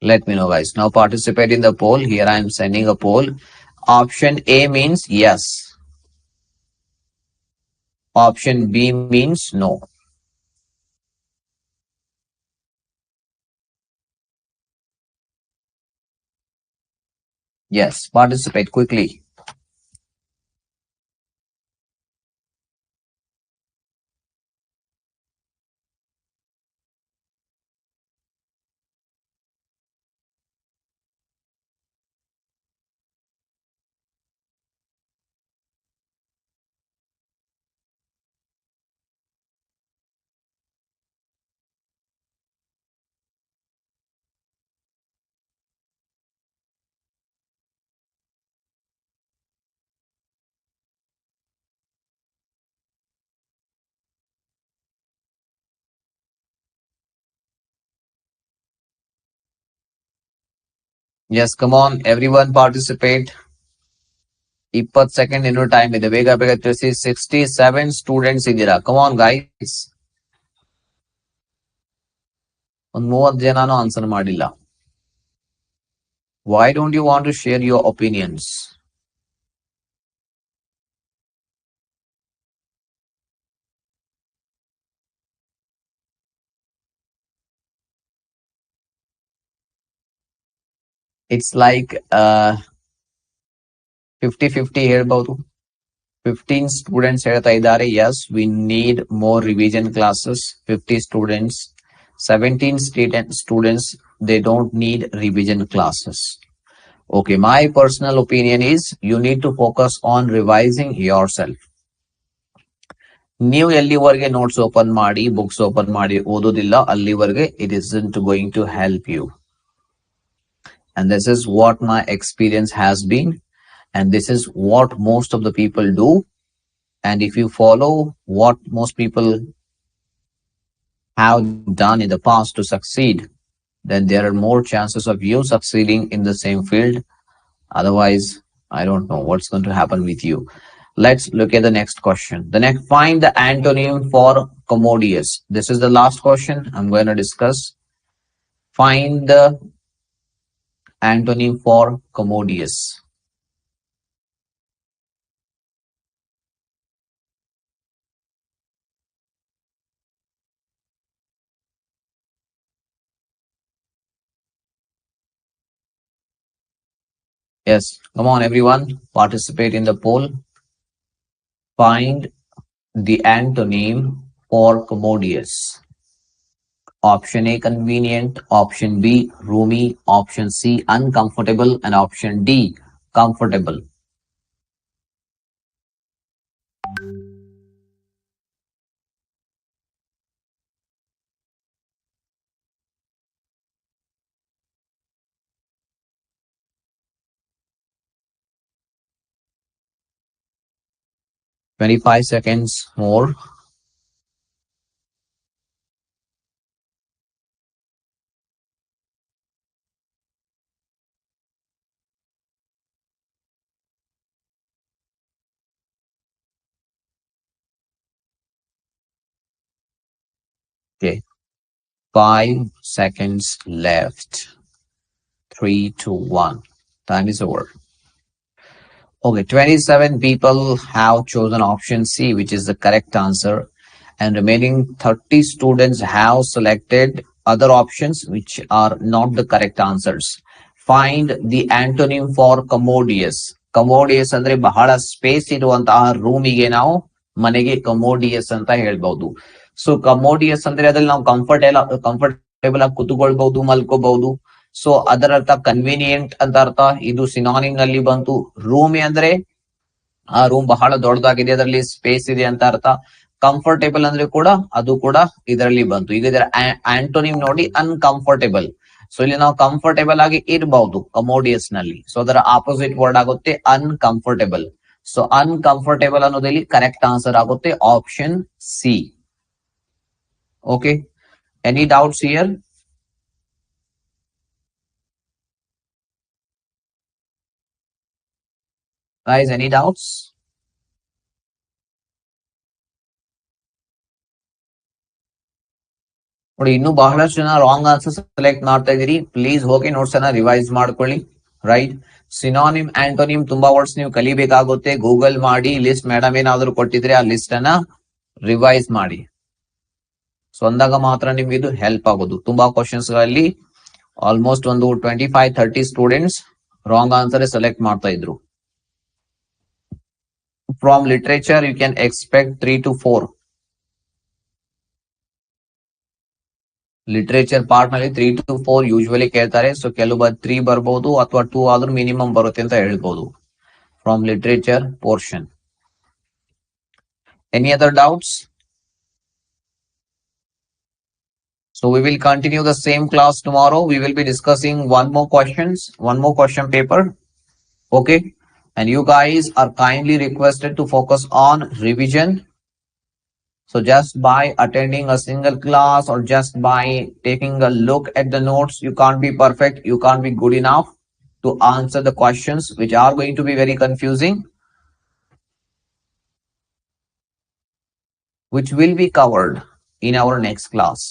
Speaker 1: Let me know, guys. Now participate in the poll. Here I am sending a poll. Option A means yes. Option B means no. Yes, participate quickly. Yes, come on, everyone participate. 20 second ಇನ್ನೂ time ಇದೆ, ಬೇಗ ಬೇಗ ತಿಳಿಸಿ. 67 students ಇದ್ದೀರಾ. Come on guys. ಒಂದ್ 30 ಜನನೂ answer ಮಾಡಿಲ್ಲ. Why don't you want to share your opinions? It's like 50-50 ಹೇಳ್ಬಹುದು. 15 ಸ್ಟೂಡೆಂಟ್ಸ್ ಹೇಳ್ತಾ ಇದ್ದಾರೆ yes, we need more revision classes. 50 students. 17 students, they don't need revision classes. Okay, my personal opinion is you need to focus on revising yourself. ನೀವು ಎಲ್ಲಿವರೆಗೆ notes open ಮಾಡಿ, books open ಮಾಡಿ ಓದೋದಿಲ್ಲ, ಅಲ್ಲಿವರೆಗೆ it isn't going to help you. And this is what my experience has been, and this is what most of the people do. And if you follow what most people have done in the past to succeed, then there are more chances of you succeeding in the same field. Otherwise, I don't know what's going to happen with you. Let's look at the next question. Find the antonym for commodious. This is the last question I'm going to discuss. Find the antonym for commodious. Yes, come on everyone, participate in the poll. Find the antonym for commodious. Option A, convenient. Option B, roomy. Option C, uncomfortable. And option D, comfortable. Twenty-five seconds more. Okay, 5 seconds left. 3, 2, 1. Time is over. Okay, 27 people have chosen option C, which is the correct answer. And remaining 30 students have selected other options which are not the correct answers. Find the antonym for commodious. Commodious ಅಂದ್ರೆ ಬಹಳ space ಇರುವಂತಹ ರೂಮಿಗೆ ನಾವು ಮನೆಗೆ ಕಮೋಡಿಯಸ್ ಅಂತ ಹೇಳ್ಬಹುದು. So ಕಮೋಡಿಯಸ್ ಅಂದ್ರೆ ಅದ್ರಲ್ಲಿ ನಾವು ಕಂಫರ್ಟೇಬಲ್ ಆಗಿ ಕುತ್ಕೊಳ್ಬಹುದು, ಮಲ್ಕೋಬಹುದು. ಸೊ ಅದರ ಅರ್ಥ ಕನ್ವೀನಿಯಂಟ್ ಅಂತ ಅರ್ಥ. ಇದು ಸಿನಾನಿಮ್ ನಲ್ಲಿ ಬಂತು. ರೂಮಿ ಅಂದ್ರೆ ಆ ರೂಮ್ ಬಹಳ ದೊಡ್ಡದಾಗಿದೆ, ಅದರಲ್ಲಿ ಸ್ಪೇಸ್ ಇದೆ ಅಂತ ಅರ್ಥ. ಕಂಫರ್ಟೇಬಲ್ ಅಂದ್ರೆ ಕೂಡ ಅದು ಕೂಡ ಇದರಲ್ಲಿ ಬಂತು. ಈಗ ಇದರ ಆಂಟೋನಿಮ್ ನೋಡಿ ಅನ್ಕಂಫರ್ಟೇಬಲ್. ಸೊ ಇಲ್ಲಿ ನಾವು ಕಂಫರ್ಟೇಬಲ್ ಆಗಿ ಇರಬಹುದು ಕಮೋಡಿಯಸ್ ನಲ್ಲಿ. ಸೊ ಅದರ ಆಪೋಸಿಟ್ ವರ್ಡ್ ಆಗುತ್ತೆ ಅನ್ಕಂಫರ್ಟೇಬಲ್. ಸೊ ಅನ್ಕಂಫರ್ಟೇಬಲ್ ಅನ್ನೋದಲ್ಲಿ ಕರೆಕ್ಟ್ ಆನ್ಸರ್ ಆಗುತ್ತೆ option C. Okay, any doubts here? Guys, any doubts? ನೋಡಿ, ಇನ್ನು ಬಹಳಷ್ಟು ಜನ ರಾಂಗ್ ಆನ್ಸರ್ ಸೆಲೆಕ್ಟ್ ಮಾಡ್ತಾ ಇದೀರಿ. ಪ್ಲೀಸ್ ಹೋಗಿ ನೋಟ್ಸ್ ಅನ್ನ ರಿವೈಸ್ ಮಾಡ್ಕೊಳ್ಳಿ. ರೈಟ್, ಸಿನಾನಿಮ್ ಆಂಟೋನಿಮ್ ತುಂಬಾ ವರ್ಡ್ಸ್ ನೀವು ಕಲಿಬೇಕಾಗುತ್ತೆ. ಗೂಗಲ್ ಮಾಡಿ ಲಿಸ್ಟ್ ಮೇಡಮ್ ಏನಾದ್ರು ಕೊಟ್ಟಿದ್ರೆ ಆ ಲಿಸ್ಟ್ ಅನ್ನ ರಿವೈಸ್ ಮಾಡಿ. ಸೊ ಅಂದಾಗ ಮಾತ್ರ ನಿಮ್ಗೆ ಇದು ಹೆಲ್ಪ್ ಆಗೋದು. ತುಂಬಾ ಕ್ವಶನ್ಸ್ ಗಳಲ್ಲಿ ಆಲ್ಮೋಸ್ಟ್ ಒಂದು 25-30 ಸ್ಟೂಡೆಂಟ್ಸ್ ರಾಂಗ್ ಆನ್ಸರ್ ಸೆಲೆಕ್ಟ್ ಮಾಡ್ತಾ ಇದ್ರು. From literature you can expect 3 to 4. Literature part ನಲ್ಲಿ 3 to 4 ಯೂಶುವಲಿ ಕೇಳ್ತಾರೆ. ಸೊ ಕೆಲವು 3 ಬರ್ಬೋದು ಅಥವಾ 2 ಆದ್ರೂ ಮಿನಿಮಮ್ ಬರುತ್ತೆ ಅಂತ ಹೇಳ್ಬೋದು from literature portion. Any other doubts? So we will continue the same class tomorrow. We will be discussing one more question paper. Okay, and you guys are kindly requested to focus on revision. So just by attending a single class or just by taking a look at the notes, you can't be perfect. You can't be good enough to answer the questions which are going to be very confusing, which will be covered in our next class.